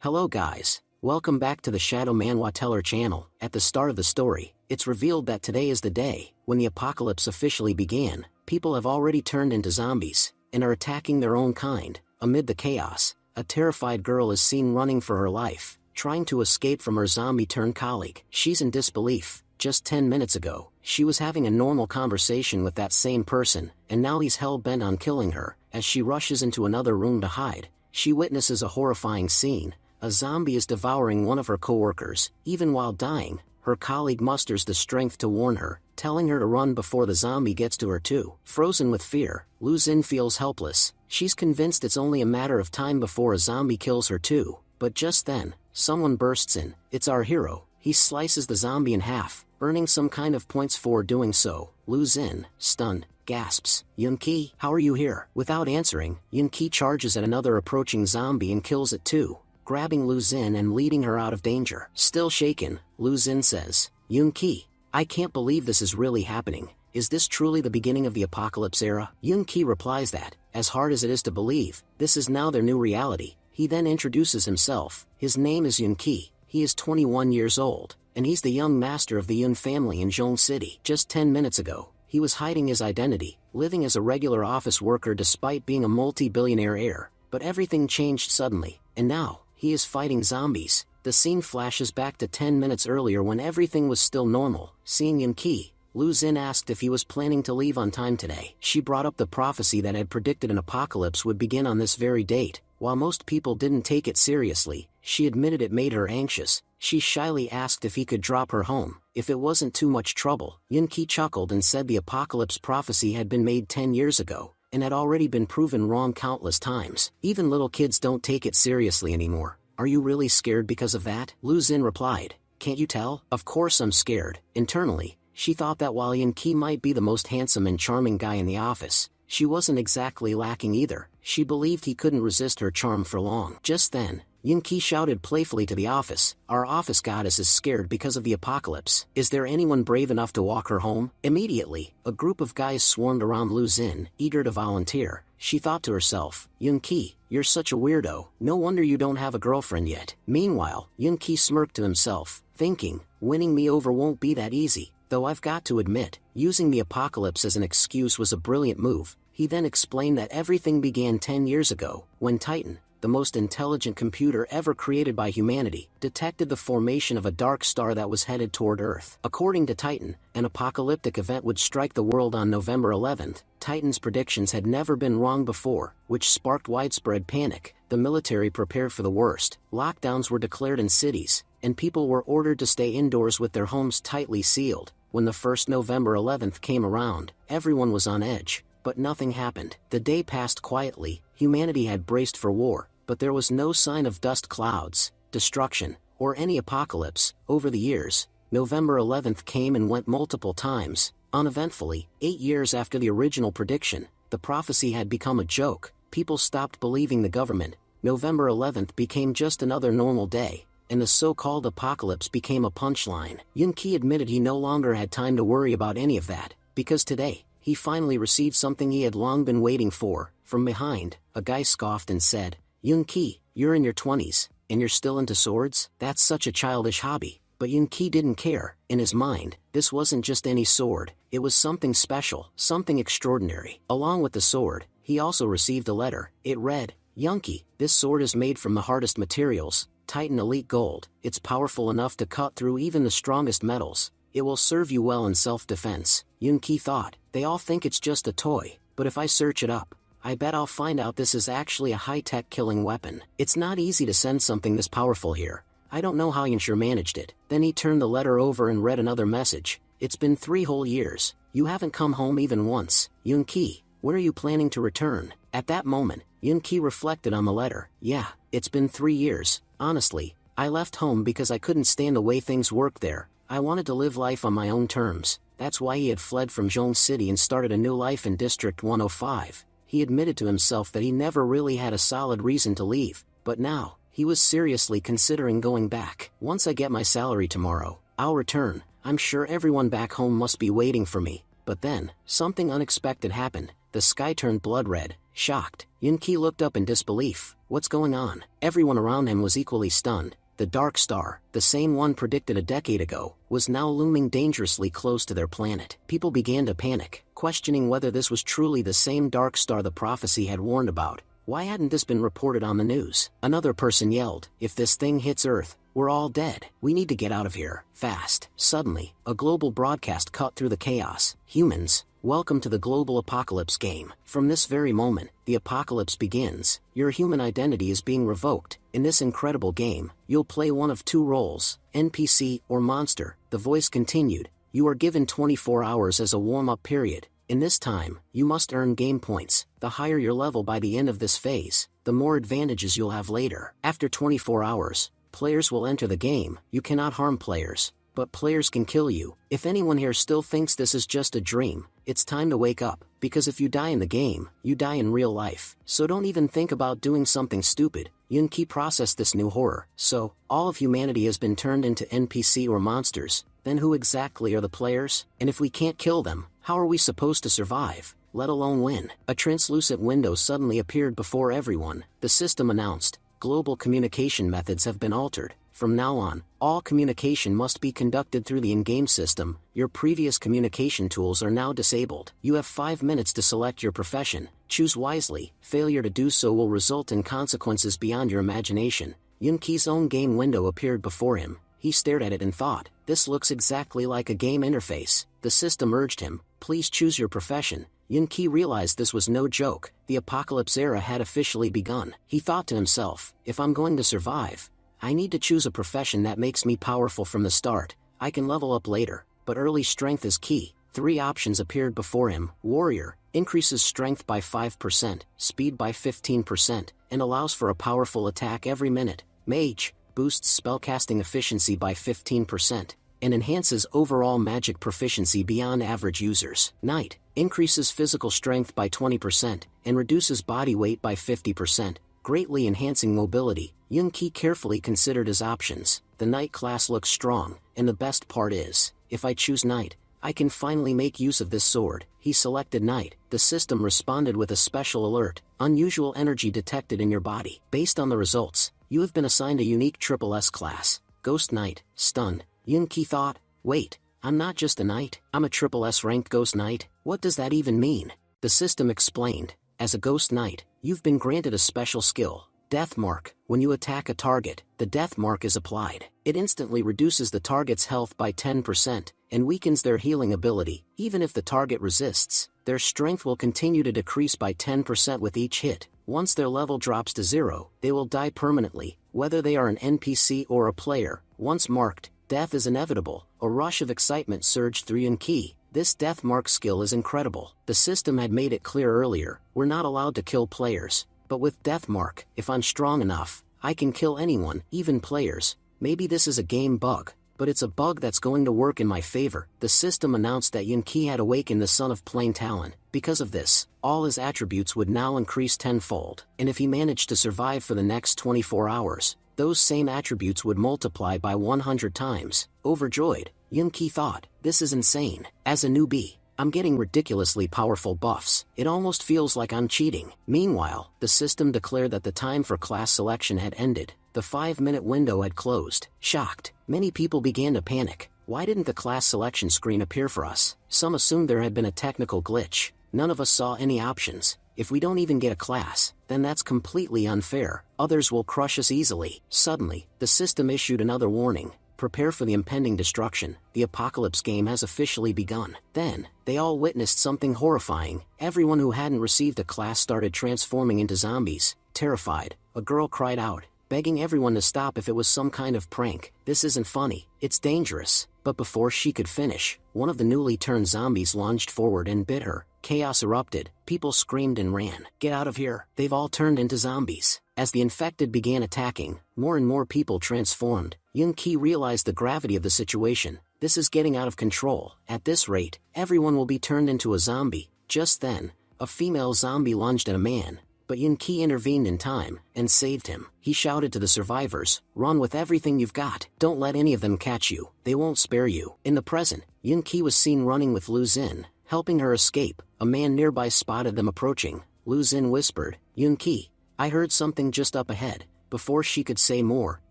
Hello guys, welcome back to the Shadowmanhwa Teller channel. At the start of the story, it's revealed that today is the day when the apocalypse officially began. People have already turned into zombies and are attacking their own kind. Amid the chaos, a terrified girl is seen running for her life, trying to escape from her zombie-turned colleague. She's in disbelief. Just 10 minutes ago, she was having a normal conversation with that same person, and now he's hell-bent on killing her. As she rushes into another room to hide, she witnesses a horrifying scene. A zombie is devouring one of her co-workers. Even while dying, her colleague musters the strength to warn her, telling her to run before the zombie gets to her too. Frozen with fear, Lu Xin feels helpless. She's convinced it's only a matter of time before a zombie kills her too. But just then, someone bursts in. It's our hero. He slices the zombie in half, earning some kind of points for doing so. Lu Xin, stunned, gasps, "Yunqi, how are you here?" Without answering, Yunqi charges at another approaching zombie and kills it too, grabbing Lu Xin and leading her out of danger. Still shaken, Lu Xin says, "Yunqi, I can't believe this is really happening. Is this truly the beginning of the apocalypse era?" Yunqi replies that, as hard as it is to believe, this is now their new reality. He then introduces himself. His name is Yunqi. He is 21 years old, and he's the young master of the Yun family in Zhong City. Just 10 minutes ago, he was hiding his identity, living as a regular office worker despite being a multi-billionaire heir. But everything changed suddenly, and now, he is fighting zombies. The scene flashes back to 10 minutes earlier when everything was still normal. Seeing Yunqi, Lu Xin asked if he was planning to leave on time today. She brought up the prophecy that had predicted an apocalypse would begin on this very date. While most people didn't take it seriously, she admitted it made her anxious. She shyly asked if he could drop her home, if it wasn't too much trouble. Yunqi chuckled and said the apocalypse prophecy had been made 10 years ago, and had already been proven wrong countless times. Even little kids don't take it seriously anymore. Are you really scared because of that? Lu Xin replied, "Can't you tell? Of course I'm scared." Internally, she thought that while Yunqi might be the most handsome and charming guy in the office, she wasn't exactly lacking either. She believed he couldn't resist her charm for long. Just then, Yunqi shouted playfully to the office, "Our office goddess is scared because of the apocalypse. Is there anyone brave enough to walk her home?" Immediately, a group of guys swarmed around Lu Xin, eager to volunteer. She thought to herself, "Yunqi, you're such a weirdo. No wonder you don't have a girlfriend yet." Meanwhile, Yunqi smirked to himself, thinking, winning me over won't be that easy. Though I've got to admit, using the apocalypse as an excuse was a brilliant move. He then explained that everything began 10 years ago, when Titan, the most intelligent computer ever created by humanity, detected the formation of a dark star that was headed toward Earth. According to Titan, an apocalyptic event would strike the world on November 11th. Titan's predictions had never been wrong before, which sparked widespread panic. The military prepared for the worst. Lockdowns were declared in cities, and people were ordered to stay indoors with their homes tightly sealed. When the first November 11th came around, everyone was on edge. But nothing happened. The day passed quietly. Humanity had braced for war, but there was no sign of dust clouds, destruction, or any apocalypse. Over the years, November 11th came and went multiple times. Uneventfully, 8 years after the original prediction, the prophecy had become a joke. People stopped believing the government. November 11th became just another normal day, and the so-called apocalypse became a punchline. Yunqi admitted he no longer had time to worry about any of that, because today, he finally received something he had long been waiting for. From behind, a guy scoffed and said, "Yunqi, you're in your 20s, and you're still into swords? That's such a childish hobby." But Yunqi didn't care. In his mind, this wasn't just any sword, it was something special, something extraordinary. Along with the sword, he also received a letter. It read, "Yunqi, this sword is made from the hardest materials, Titan Elite Gold. It's powerful enough to cut through even the strongest metals. It will serve you well in self-defense." Yunqi thought, they all think it's just a toy, but if I search it up, I bet I'll find out this is actually a high-tech killing weapon. It's not easy to send something this powerful here. I don't know how Yunsure managed it. Then he turned the letter over and read another message. "It's been 3 whole years. You haven't come home even once. Yunqi, when are you planning to return?" At that moment, Yunqi reflected on the letter. "Yeah, it's been 3 years. Honestly, I left home because I couldn't stand the way things worked there. I wanted to live life on my own terms." That's why he had fled from Zhong City and started a new life in District 105. He admitted to himself that he never really had a solid reason to leave, but now, he was seriously considering going back. "Once I get my salary tomorrow, I'll return. I'm sure everyone back home must be waiting for me." But then, something unexpected happened. The sky turned blood red. Shocked, Yunqi looked up in disbelief. what's going on? Everyone around him was equally stunned. The dark star, the same one predicted a decade ago, was now looming dangerously close to their planet. People began to panic, questioning whether this was truly the same dark star the prophecy had warned about. Why hadn't this been reported on the news? Another person yelled, "If this thing hits Earth, we're all dead. We need to get out of here, fast." Suddenly, a global broadcast cut through the chaos. "Humans, welcome to the global apocalypse game. From this very moment, the apocalypse begins. Your human identity is being revoked. In this incredible game, you'll play one of two roles, NPC or monster." The voice continued, "You are given 24 hours as a warm-up period. In this time, you must earn game points. The higher your level by the end of this phase, the more advantages you'll have later. After 24 hours, players will enter the game. You cannot harm players, but players can kill you. If anyone here still thinks this is just a dream, it's time to wake up, because if you die in the game, you die in real life. So don't even think about doing something stupid." Yunki processed this new horror. So, all of humanity has been turned into NPC or monsters. Then who exactly are the players? And if we can't kill them, how are we supposed to survive, let alone win? A translucent window suddenly appeared before everyone. The system announced, "Global communication methods have been altered. From now on, all communication must be conducted through the in-game system. Your previous communication tools are now disabled. You have 5 minutes to select your profession. Choose wisely. Failure to do so will result in consequences beyond your imagination." Yunki's own game window appeared before him. He stared at it and thought, "This looks exactly like a game interface." The system urged him, "Please choose your profession." Yunki realized this was no joke. The apocalypse era had officially begun. He thought to himself, "If I'm going to survive, I need to choose a profession that makes me powerful from the start. I can level up later, but early strength is key." 3 options appeared before him. Warrior, increases strength by 5%, speed by 15%, and allows for a powerful attack every minute. Mage, boosts spellcasting efficiency by 15%, and enhances overall magic proficiency beyond average users. Knight, increases physical strength by 20%, and reduces body weight by 50%, greatly enhancing mobility. Yunki carefully considered his options. The Knight class looks strong, and the best part is, if I choose Knight, I can finally make use of this sword. He selected Knight. The system responded with a special alert, "Unusual energy detected in your body." Based on the results, you have been assigned a unique S class, Ghost Knight. Stunned, Yunki thought, "Wait, I'm not just a knight, I'm a S ranked Ghost Knight? What does that even mean?" The system explained, "As a Ghost Knight, you've been granted a special skill, Death Mark. When you attack a target, the Death Mark is applied. It instantly reduces the target's health by 10%, and weakens their healing ability. Even if the target resists, their strength will continue to decrease by 10% with each hit. Once their level drops to 0, they will die permanently, whether they are an NPC or a player. Once marked, death is inevitable." A rush of excitement surged through Yunki. This Death Mark skill is incredible. The system had made it clear earlier, we're not allowed to kill players. But with Death Mark, if I'm strong enough, I can kill anyone, even players. Maybe this is a game bug, but it's a bug that's going to work in my favor. The system announced that Yunki had awakened the Son of Plain Talon. Because of this, all his attributes would now increase tenfold, and if he managed to survive for the next 24 hours, those same attributes would multiply by 100 times. Overjoyed, Yunki thought, "This is insane. As a newbie, I'm getting ridiculously powerful buffs. It almost feels like I'm cheating." Meanwhile, the system declared that the time for class selection had ended. The 5-minute window had closed. Shocked, many people began to panic. Why didn't the class selection screen appear for us? Some assumed there had been a technical glitch. None of us saw any options. If we don't even get a class, then that's completely unfair. Others will crush us easily. Suddenly, the system issued another warning. Prepare for the impending destruction. The apocalypse game has officially begun. Then, they all witnessed something horrifying. Everyone who hadn't received a class started transforming into zombies. Terrified, a girl cried out, begging everyone to stop if it was some kind of prank. "This isn't funny, it's dangerous." But before she could finish, one of the newly turned zombies lunged forward and bit her. Chaos erupted, people screamed and ran. "Get out of here, they've all turned into zombies." As the infected began attacking, more and more people transformed. Yunki realized the gravity of the situation. This is getting out of control. At this rate, everyone will be turned into a zombie. Just then, a female zombie lunged at a man, but Yunki intervened in time and saved him. He shouted to the survivors, "Run with everything you've got. Don't let any of them catch you. They won't spare you." In the present, Yunki was seen running with Lu Xin, helping her escape. A man nearby spotted them approaching. Lu Xin whispered, "Yunki, I heard something just up ahead. Before she could say more,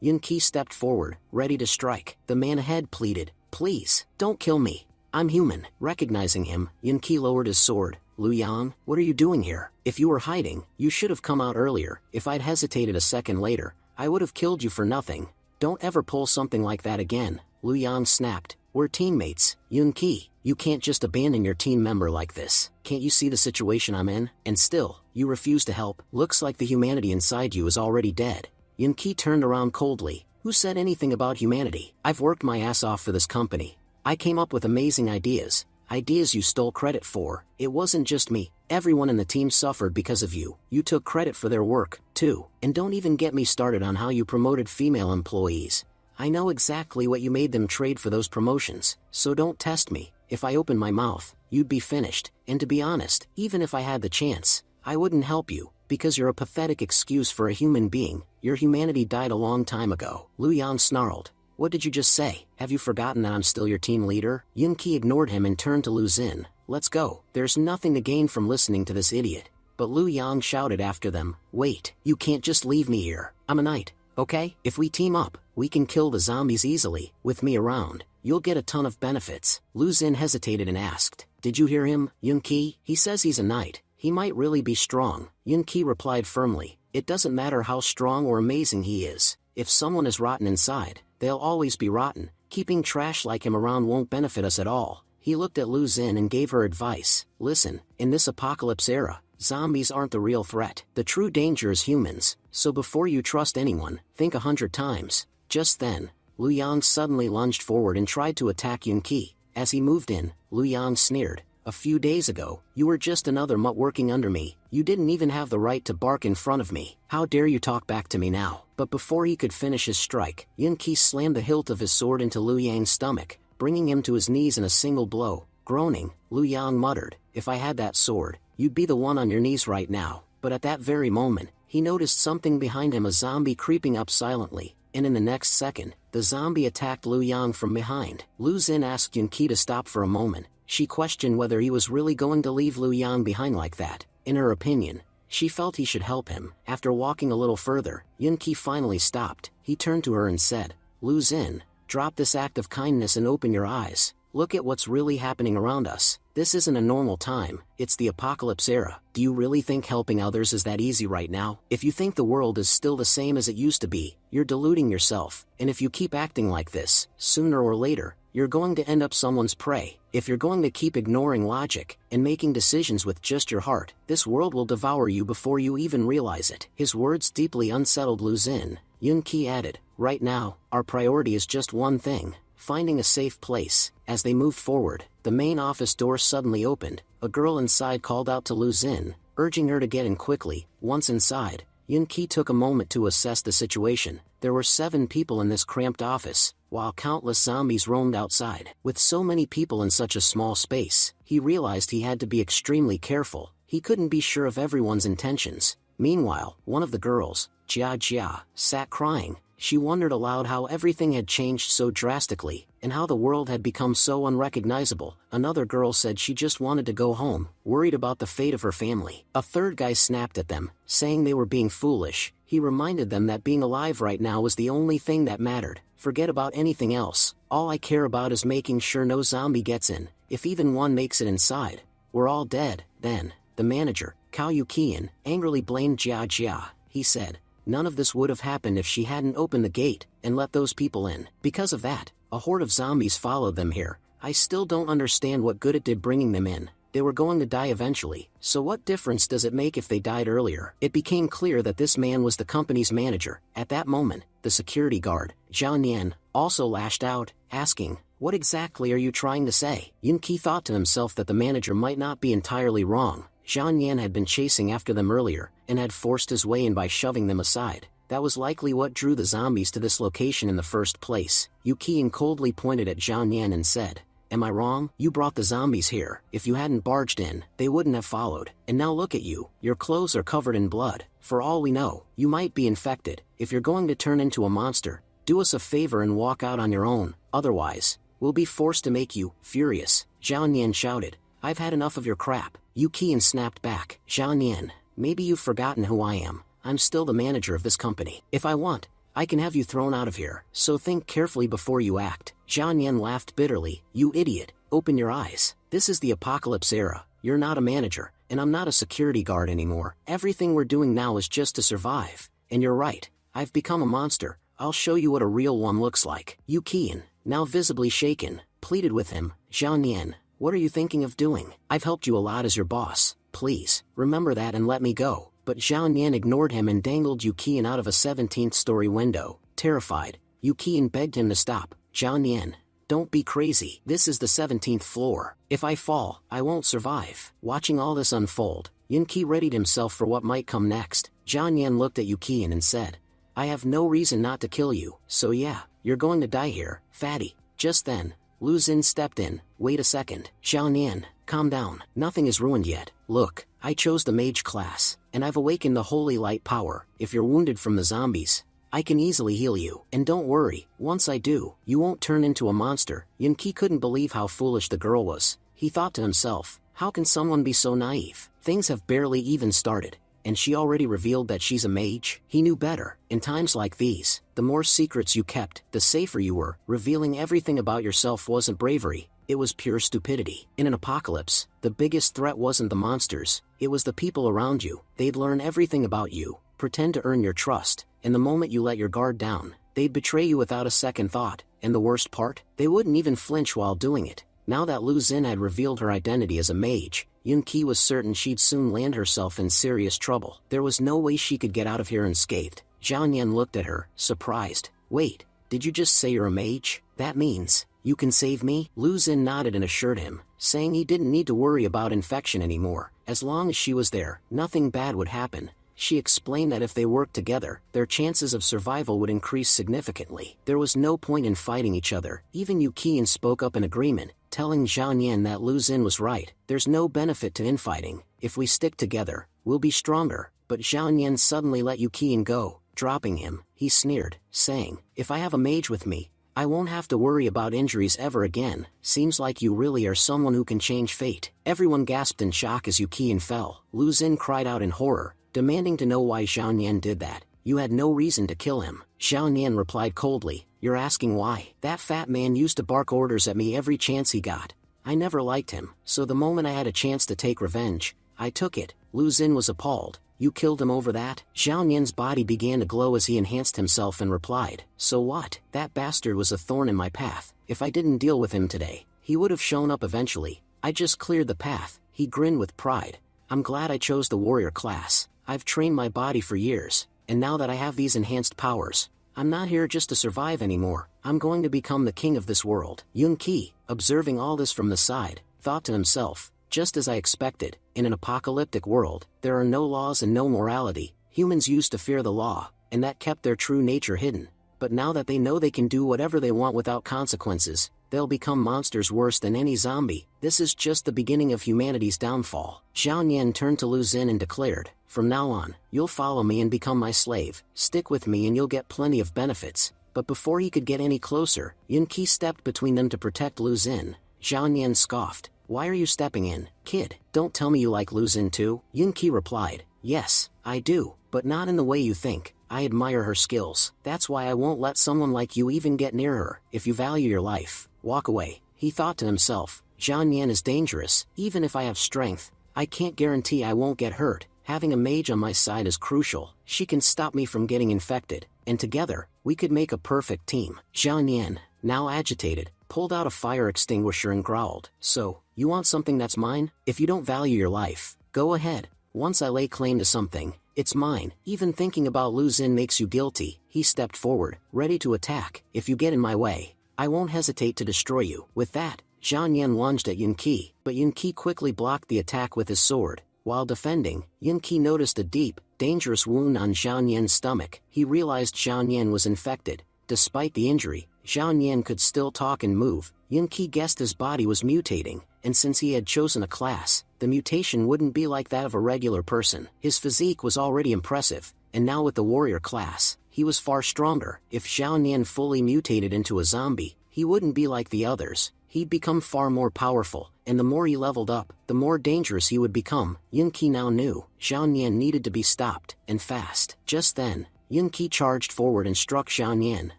Yun-ki stepped forward, ready to strike. The man ahead pleaded, "Please, don't kill me. I'm human." Recognizing him, Yun-ki lowered his sword. "Lu Yang, what are you doing here? If you were hiding, you should have come out earlier. If I'd hesitated a second later, I would have killed you for nothing. Don't ever pull something like that again." Lu Yang snapped. "We're teammates, Yun-ki. You can't just abandon your team member like this. Can't you see the situation I'm in? And still, you refuse to help. Looks like the humanity inside you is already dead." Yun-ki turned around coldly. "Who said anything about humanity? I've worked my ass off for this company. I came up with amazing ideas. Ideas you stole credit for. It wasn't just me. Everyone in the team suffered because of you. You took credit for their work, too. And don't even get me started on how you promoted female employees. I know exactly what you made them trade for those promotions, so don't test me. If I opened my mouth, you'd be finished. And to be honest, even if I had the chance, I wouldn't help you, because you're a pathetic excuse for a human being. Your humanity died a long time ago." Lu Yang snarled. "What did you just say? Have you forgotten that I'm still your team leader?" Yun-ki ignored him and turned to Lu Xin. "Let's go. There's nothing to gain from listening to this idiot." But Lu Yang shouted after them, "Wait, you can't just leave me here. I'm a knight, okay? If we team up, we can kill the zombies easily. With me around, you'll get a ton of benefits." Lu Xin hesitated and asked, "Did you hear him, Yun-ki? He says he's a knight. He might really be strong." Yun-ki replied firmly, "It doesn't matter how strong or amazing he is. If someone is rotten inside, they'll always be rotten. Keeping trash like him around won't benefit us at all." He looked at Lu Xin and gave her advice. "Listen, in this apocalypse era, zombies aren't the real threat. The true danger is humans, so before you trust anyone, think 100 times. Just then, Lu Yang suddenly lunged forward and tried to attack Yun-ki. As he moved in, Lu Yang sneered, "A few days ago, you were just another mutt working under me. You didn't even have the right to bark in front of me. How dare you talk back to me now?" But before he could finish his strike, Yun-ki slammed the hilt of his sword into Lu Yang's stomach, bringing him to his knees in a single blow. Groaning, Lu Yang muttered, "If I had that sword, you'd be the one on your knees right now." But at that very moment, he noticed something behind him, a zombie creeping up silently, and in the next second, the zombie attacked Lu Yang from behind. Lu Xin asked Yun-ki to stop for a moment. She questioned whether he was really going to leave Lu Yang behind like that. In her opinion, she felt he should help him. After walking a little further, Yun-ki finally stopped. He turned to her and said, "Lu Xin, drop this act of kindness and open your eyes. Look at what's really happening around us. This isn't a normal time, it's the apocalypse era. Do you really think helping others is that easy right now? If you think the world is still the same as it used to be, you're deluding yourself. And if you keep acting like this, sooner or later, you're going to end up someone's prey. If you're going to keep ignoring logic and making decisions with just your heart, this world will devour you before you even realize it." His words deeply unsettled Lu Xin. Yun-ki added, "Right now, our priority is just one thing, finding a safe place." As they moved forward, the main office door suddenly opened. A girl inside called out to Lu Xin, urging her to get in quickly. Once inside, Yun-ki took a moment to assess the situation. There were 7 people in this cramped office, while countless zombies roamed outside. With so many people in such a small space, he realized he had to be extremely careful. He couldn't be sure of everyone's intentions. Meanwhile, one of the girls, Jia Jia, sat crying. She wondered aloud how everything had changed so drastically, and how the world had become so unrecognizable. Another girl said she just wanted to go home, worried about the fate of her family. A third guy snapped at them, saying they were being foolish. He reminded them that being alive right now was the only thing that mattered. "Forget about anything else. All I care about is making sure no zombie gets in. If even one makes it inside, we're all dead." Then, the manager, Cao Yukian, angrily blamed Jia Jia. He said, "None of this would have happened if she hadn't opened the gate and let those people in. Because of that, a horde of zombies followed them here. I still don't understand what good it did bringing them in. They were going to die eventually, so what difference does it make if they died earlier?" It became clear that this man was the company's manager. At that moment, the security guard, Zhao Nian, also lashed out, asking, "What exactly are you trying to say?" Yun-ki thought to himself that the manager might not be entirely wrong. Zhao Nian had been chasing after them earlier, and had forced his way in by shoving them aside. That was likely what drew the zombies to this location in the first place. Yukian coldly pointed at Zhao Nian and said, "Am I wrong? You brought the zombies here. If you hadn't barged in, they wouldn't have followed. And now look at you. Your clothes are covered in blood. For all we know, you might be infected. If you're going to turn into a monster, do us a favor and walk out on your own. Otherwise, we'll be forced to make you furious." Zhao Nian shouted, "I've had enough of your crap." Yukian snapped back, "Zhao Nian, maybe you've forgotten who I am. I'm still the manager of this company. If I want, I can have you thrown out of here, so think carefully before you act. Zhang Yan laughed bitterly. You idiot, open your eyes. This is the apocalypse era. You're not a manager, and I'm not a security guard anymore. Everything we're doing now is just to survive. And you're right, I've become a monster. I'll show you what a real one looks like. Yu Qian, now visibly shaken, pleaded with him. Zhang Yan, what are you thinking of doing? I've helped you a lot as your boss. Please, remember that and let me go. But Zhang Yan ignored him and dangled Yu Qian out of a 17th-story window. Terrified, Yu Qian begged him to stop. Zhang Yan, don't be crazy. This is the 17th floor. If I fall, I won't survive. Watching all this unfold, Yu Qi readied himself for what might come next. Zhang Yan looked at Yu Qian and said, I have no reason not to kill you, so yeah, you're going to die here, fatty. Just then, Lu Xin stepped in. Wait a second. Zhang Yan, calm down. Nothing is ruined yet. Look, I chose the mage class, and I've awakened the holy light power. If you're wounded from the zombies, I can easily heal you. And don't worry, once I do, you won't turn into a monster. Yu Qi couldn't believe how foolish the girl was. He thought to himself, how can someone be so naive? Things have barely even started, and she already revealed that she's a mage. He knew better. In times like these, the more secrets you kept, the safer you were. Revealing everything about yourself wasn't bravery, it was pure stupidity. In an apocalypse, the biggest threat wasn't the monsters, it was the people around you. They'd learn everything about you, pretend to earn your trust, and the moment you let your guard down, they'd betray you without a second thought. And the worst part? They wouldn't even flinch while doing it. Now that Lu Xin had revealed her identity as a mage, Yu Qi was certain she'd soon land herself in serious trouble. There was no way she could get out of here unscathed. Zhang Yan looked at her, surprised. Wait, did you just say you're a mage? That means, you can save me? Lu Xin nodded and assured him, saying he didn't need to worry about infection anymore. As long as she was there, nothing bad would happen. She explained that if they worked together, their chances of survival would increase significantly. There was no point in fighting each other. Even Yu Qian spoke up in agreement, telling Zhang Yan that Lu Xin was right. There's no benefit to infighting. If we stick together, we'll be stronger. But Zhang Yan suddenly let Yu Qian go, dropping him. He sneered, saying, if I have a mage with me, I won't have to worry about injuries ever again. Seems like you really are someone who can change fate. Everyone gasped in shock as Yu Qian fell. Lu Xin cried out in horror, demanding to know why Zhang Yan did that. You had no reason to kill him. Zhang Yan replied coldly, you're asking why? That fat man used to bark orders at me every chance he got. I never liked him, so the moment I had a chance to take revenge, I took it. Lu Xin was appalled. You killed him over that? Zhang Yan's body began to glow as he enhanced himself and replied, so what? That bastard was a thorn in my path. If I didn't deal with him today, he would have shown up eventually. I just cleared the path. He grinned with pride. I'm glad I chose the warrior class. I've trained my body for years, and now that I have these enhanced powers, I'm not here just to survive anymore. I'm going to become the king of this world. Yu Qi, observing all this from the side, thought to himself, just as I expected, in an apocalyptic world, there are no laws and no morality. Humans used to fear the law, and that kept their true nature hidden. But now that they know they can do whatever they want without consequences, they'll become monsters worse than any zombie. This is just the beginning of humanity's downfall. Zhang Yan turned to Lu Xin and declared, from now on, you'll follow me and become my slave. Stick with me and you'll get plenty of benefits. But before he could get any closer, Yu Qi stepped between them to protect Lu Xin. Zhang Yan scoffed. Why are you stepping in, kid? Don't tell me you like Lu Xin too? Yu Qi replied, yes, I do, but not in the way you think. I admire her skills. That's why I won't let someone like you even get near her. If you value your life, walk away. He thought to himself, Zhang Yan is dangerous. Even if I have strength, I can't guarantee I won't get hurt. Having a mage on my side is crucial. She can stop me from getting infected, and together, we could make a perfect team. Zhang Yan, now agitated, pulled out a fire extinguisher and growled, so, you want something that's mine? If you don't value your life, go ahead. Once I lay claim to something, it's mine. Even thinking about Lu Xin makes you guilty. He stepped forward, ready to attack. If you get in my way, I won't hesitate to destroy you. With that, Zhang Yan lunged at Yu Qi, but Yu Qi quickly blocked the attack with his sword. While defending, Yu Qi noticed a deep, dangerous wound on Zhang Yan's stomach. He realized Zhang Yan was infected. Despite the injury, Zhang Yan could still talk and move. Yu Qi guessed his body was mutating, and since he had chosen a class, the mutation wouldn't be like that of a regular person. His physique was already impressive, and now with the warrior class, he was far stronger. If Zhang Yan fully mutated into a zombie, he wouldn't be like the others. he'd become far more powerful, and the more he leveled up, the more dangerous he would become. Yunqi now knew Xiao Nian needed to be stopped, and fast. Just then, Yunqi charged forward and struck Xiao Nian,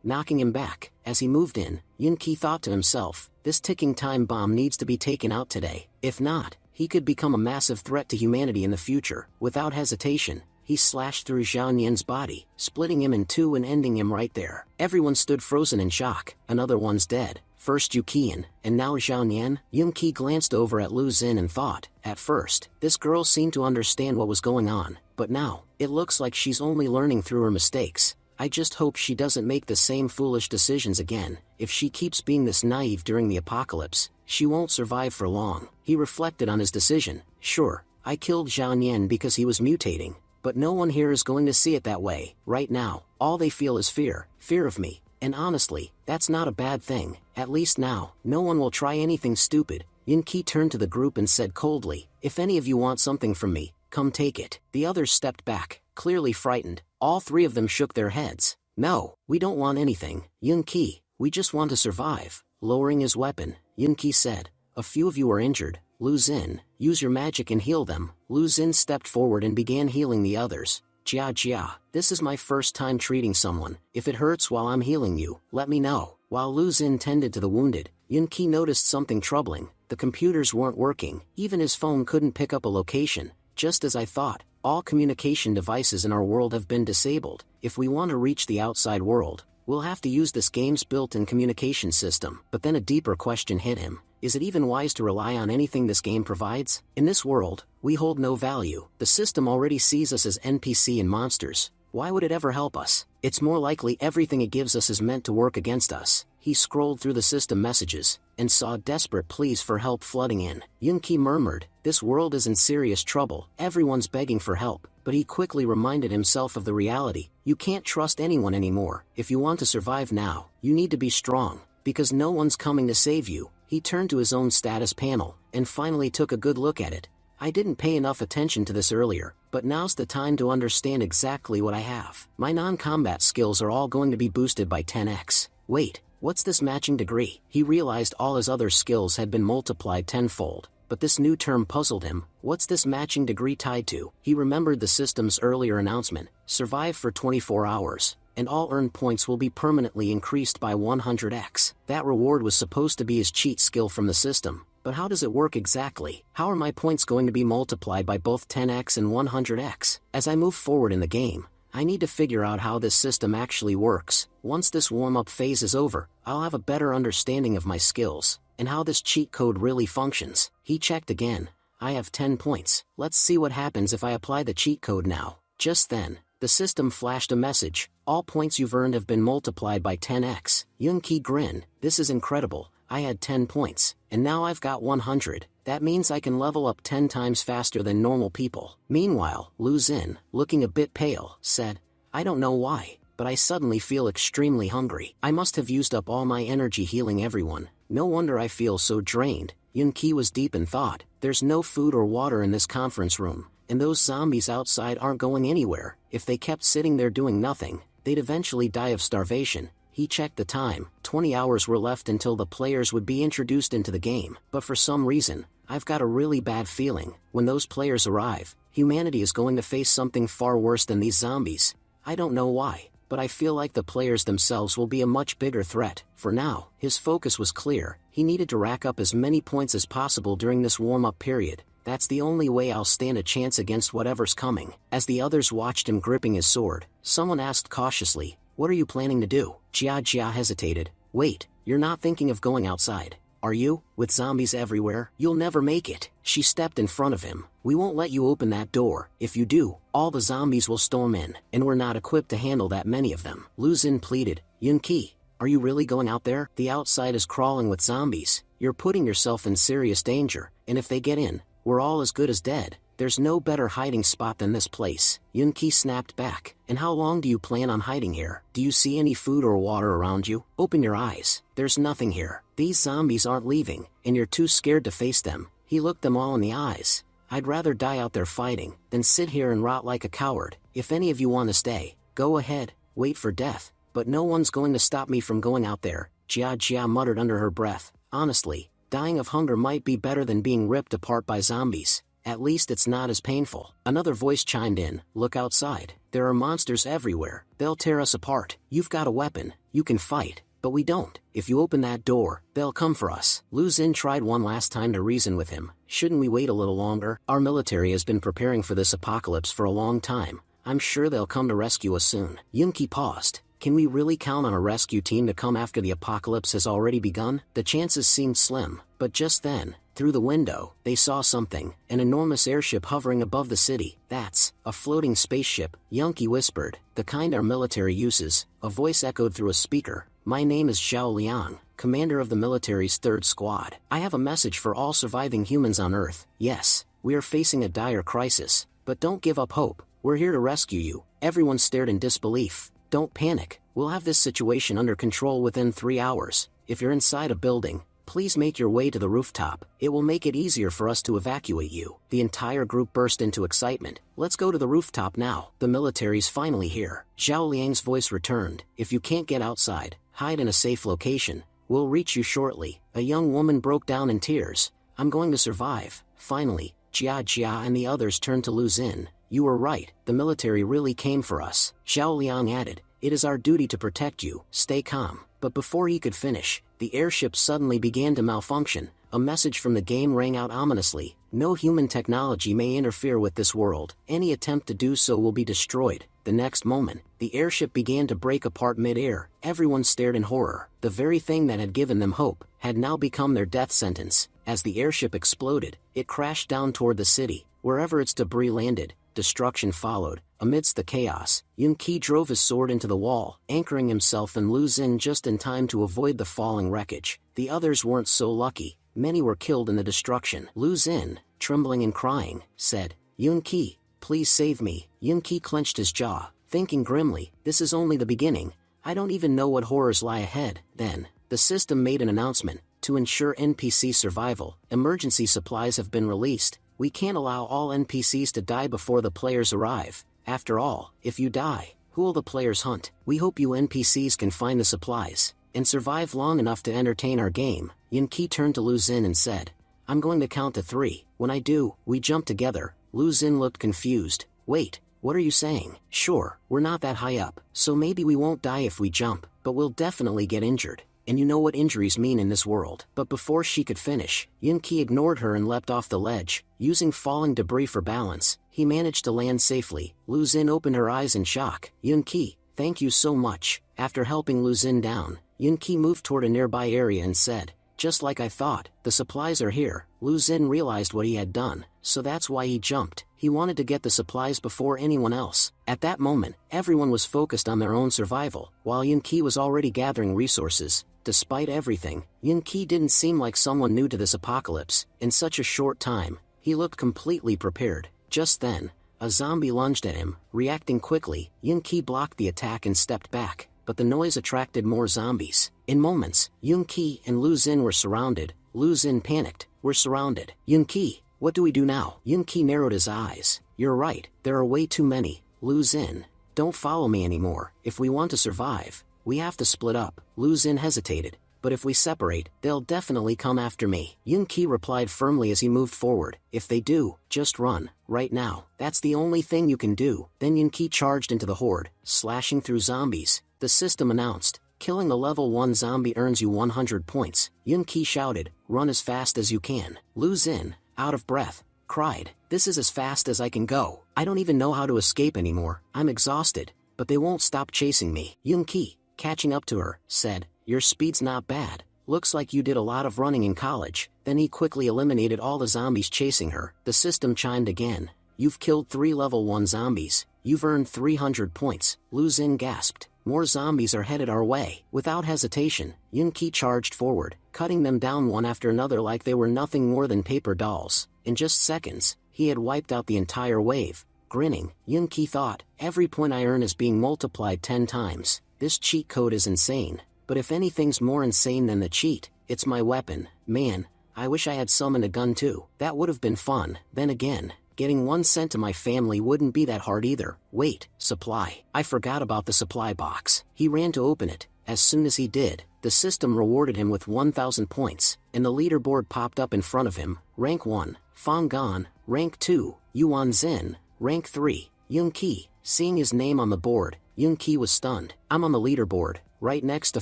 knocking him back. As he moved in, Yunqi thought to himself, this ticking time bomb needs to be taken out today. If not, he could become a massive threat to humanity in the future. Without hesitation, he slashed through Xiao Nian's body, splitting him in two and ending him right there. Everyone stood frozen in shock. Another one's dead. First Yuqian, and now Xiao Nian. Yunqi glanced over at Lu Xin and thought, at first, this girl seemed to understand what was going on, but now, it looks like she's only learning through her mistakes. I just hope she doesn't make the same foolish decisions again. If she keeps being this naive during the apocalypse, she won't survive for long. He reflected on his decision. Sure, I killed Xiao Nian because he was mutating, but no one here is going to see it that way. Right now, all they feel is fear of me. And honestly, that's not a bad thing. At least now, no one will try anything stupid. Yunqi turned to the group and said coldly, if any of you want something from me, come take it. The others stepped back, clearly frightened. All three of them shook their heads. No, we don't want anything, Yunqi, we just want to survive. Lowering his weapon, Yunqi said, a few of you are injured. Lu Xin, use your magic and heal them. Lu Xin stepped forward and began healing the others. Jia, this is my first time treating someone. If it hurts while I'm healing you, let me know. While Lu Xin tended to the wounded, Yunqi noticed something troubling. The computers weren't working. Even his phone couldn't pick up a location. Just as I thought, all communication devices in our world have been disabled. If we want to reach the outside world, we'll have to use this game's built-in communication system. But then a deeper question hit him. Is it even wise to rely on anything this game provides? In this world, we hold no value. The system already sees us as NPC and monsters. Why would it ever help us? It's more likely everything it gives us is meant to work against us. He scrolled through the system messages, and saw desperate pleas for help flooding in. Yunqi murmured, this world is in serious trouble. Everyone's begging for help. But he quickly reminded himself of the reality. You can't trust anyone anymore. If you want to survive now, you need to be strong, because no one's coming to save you. He turned to his own status panel, and finally took a good look at it. I didn't pay enough attention to this earlier, but now's the time to understand exactly what I have. My non-combat skills are all going to be boosted by 10x. Wait, what's this matching degree? He realized all his other skills had been multiplied tenfold, but this new term puzzled him. What's this matching degree tied to? He remembered the system's earlier announcement, survive for 24 hours. And all earned points will be permanently increased by 100x. That reward was supposed to be his cheat skill from the system, but how does it work exactly? How are my points going to be multiplied by both 10x and 100x? As I move forward in the game, I need to figure out how this system actually works. Once this warm-up phase is over, I'll have a better understanding of my skills, and how this cheat code really functions. He checked again. I have 10 points. Let's see what happens if I apply the cheat code now. Just then, the system flashed a message. All points you've earned have been multiplied by 10x. Yunqi grinned. This is incredible. I had 10 points, and now I've got 100. That means I can level up 10 times faster than normal people. Meanwhile, Lu Xin, looking a bit pale, said, I don't know why, but I suddenly feel extremely hungry. I must have used up all my energy healing everyone. No wonder I feel so drained. Yunqi was deep in thought. There's no food or water in this conference room, and those zombies outside aren't going anywhere. If they kept sitting there doing nothing, they'd eventually die of starvation. He checked the time. 20 hours were left until the players would be introduced into the game. But for some reason, I've got a really bad feeling. When those players arrive, humanity is going to face something far worse than these zombies. I don't know why, but I feel like the players themselves will be a much bigger threat. For now, his focus was clear. He needed to rack up as many points as possible during this warm-up period. That's the only way I'll stand a chance against whatever's coming. As the others watched him gripping his sword, someone asked cautiously, what are you planning to do? Jia hesitated. Wait, you're not thinking of going outside, are you? With zombies everywhere, you'll never make it. She stepped in front of him. We won't let you open that door. If you do, all the zombies will storm in, and we're not equipped to handle that many of them. Lu Xin pleaded. Yunqi, are you really going out there? The outside is crawling with zombies. You're putting yourself in serious danger, and if they get in, we're all as good as dead. There's no better hiding spot than this place. Yunqi snapped back. And how long do you plan on hiding here? Do you see any food or water around you? Open your eyes. There's nothing here. These zombies aren't leaving, and you're too scared to face them. He looked them all in the eyes. I'd rather die out there fighting, than sit here and rot like a coward. If any of you want to stay, go ahead, wait for death. But no one's going to stop me from going out there. Jia muttered under her breath. Honestly, dying of hunger might be better than being ripped apart by zombies. At least it's not as painful. Another voice chimed in, look outside. There are monsters everywhere. They'll tear us apart. You've got a weapon. You can fight. But we don't. If you open that door, they'll come for us. Lu Xun tried one last time to reason with him. Shouldn't we wait a little longer? Our military has been preparing for this apocalypse for a long time. I'm sure they'll come to rescue us soon. Yunqi paused. Can we really count on a rescue team to come after the apocalypse has already begun? The chances seemed slim, but just then, through the window, they saw something, an enormous airship hovering above the city. That's a floating spaceship, Yunqi whispered, the kind our military uses. A voice echoed through a speaker. My name is Zhao Liang, commander of the military's 3rd Squad. I have a message for all surviving humans on Earth. Yes, we are facing a dire crisis, but don't give up hope. We're here to rescue you. Everyone stared in disbelief. Don't panic. We'll have this situation under control within 3 hours. If you're inside a building, please make your way to the rooftop. It will make it easier for us to evacuate you. The entire group burst into excitement. Let's go to the rooftop now. The military's finally here. Zhao Liang's voice returned. If you can't get outside, hide in a safe location. We'll reach you shortly. A young woman broke down in tears. I'm going to survive. Finally, Jia and the others turned to Lu Xun. You were right. The military really came for us. Zhao Liang added. It is our duty to protect you. Stay calm. But before he could finish, the airship suddenly began to malfunction. A message from the game rang out ominously. No human technology may interfere with this world. Any attempt to do so will be destroyed. The next moment, the airship began to break apart mid-air. Everyone stared in horror. The very thing that had given them hope had now become their death sentence. As the airship exploded, it crashed down toward the city. Wherever its debris landed, destruction followed. Amidst the chaos, Yunqi drove his sword into the wall, anchoring himself and Lu Xun just in time to avoid the falling wreckage. The others weren't so lucky. Many were killed in the destruction. Lu Xun, trembling and crying, said, Yunqi, please save me. Yunqi clenched his jaw, thinking grimly, this is only the beginning. I don't even know what horrors lie ahead. Then, the system made an announcement. To ensure NPC survival, emergency supplies have been released. We can't allow all NPCs to die before the players arrive. After all, if you die, who will the players hunt? We hope you NPCs can find the supplies and survive long enough to entertain our game. Yunqi turned to Lu Xun and said, I'm going to count to 3. When I do, we jump together. Lu Xun looked confused. Wait, what are you saying? Sure, we're not that high up, so maybe we won't die if we jump, but we'll definitely get injured. And you know what injuries mean in this world. But before she could finish, Yunqi ignored her and leapt off the ledge. Using falling debris for balance, he managed to land safely. Lu Xun opened her eyes in shock. Yunqi, thank you so much. After helping Lu Xun down, Yunqi moved toward a nearby area and said, just like I thought, the supplies are here. Lu Xun realized what he had done, so that's why he jumped. He wanted to get the supplies before anyone else. At that moment, everyone was focused on their own survival, while Yunqi was already gathering resources. Despite everything, Yunqi didn't seem like someone new to this apocalypse. In such a short time, he looked completely prepared. Just then, a zombie lunged at him. Reacting quickly, Yunqi blocked the attack and stepped back, but the noise attracted more zombies. In moments, Yunqi and Lu Xun were surrounded. Lu Xun panicked. We're surrounded. Yunqi, what do we do now? Yunqi narrowed his eyes. You're right, there are way too many. Lu Xun, don't follow me anymore. If we want to survive, we have to split up. Lu Xun hesitated. But if we separate, they'll definitely come after me. Yunqi replied firmly as he moved forward. If they do, just run, right now. That's the only thing you can do. Then Yunqi charged into the horde, slashing through zombies. The system announced, killing a level 1 zombie earns you 100 points. Yunqi shouted, run as fast as you can. Lu Xun, out of breath, cried, this is as fast as I can go. I don't even know how to escape anymore. I'm exhausted, but they won't stop chasing me. Yunqi, catching up to her, said, your speed's not bad. Looks like you did a lot of running in college. Then he quickly eliminated all the zombies chasing her. The system chimed again. You've killed 3 level 1 zombies. You've earned 300 points. Lu Xun gasped. More zombies are headed our way. Without hesitation, Yunqi charged forward, cutting them down one after another like they were nothing more than paper dolls. In just seconds, he had wiped out the entire wave. Grinning, Yunqi thought, every point I earn is being multiplied 10 times. This cheat code is insane. But if anything's more insane than the cheat, it's my weapon. Man, I wish I had summoned a gun too. That would have been fun. Then again, getting 1 cent to my family wouldn't be that hard either. Wait, supply. I forgot about the supply box. He ran to open it. As soon as he did, the system rewarded him with 1,000 points, and the leaderboard popped up in front of him. Rank 1, Fang Gan. Rank 2, Yuan Zin. Rank 3, Yung Ki. Seeing his name on the board, Yung Ki was stunned. I'm on the leaderboard, right next to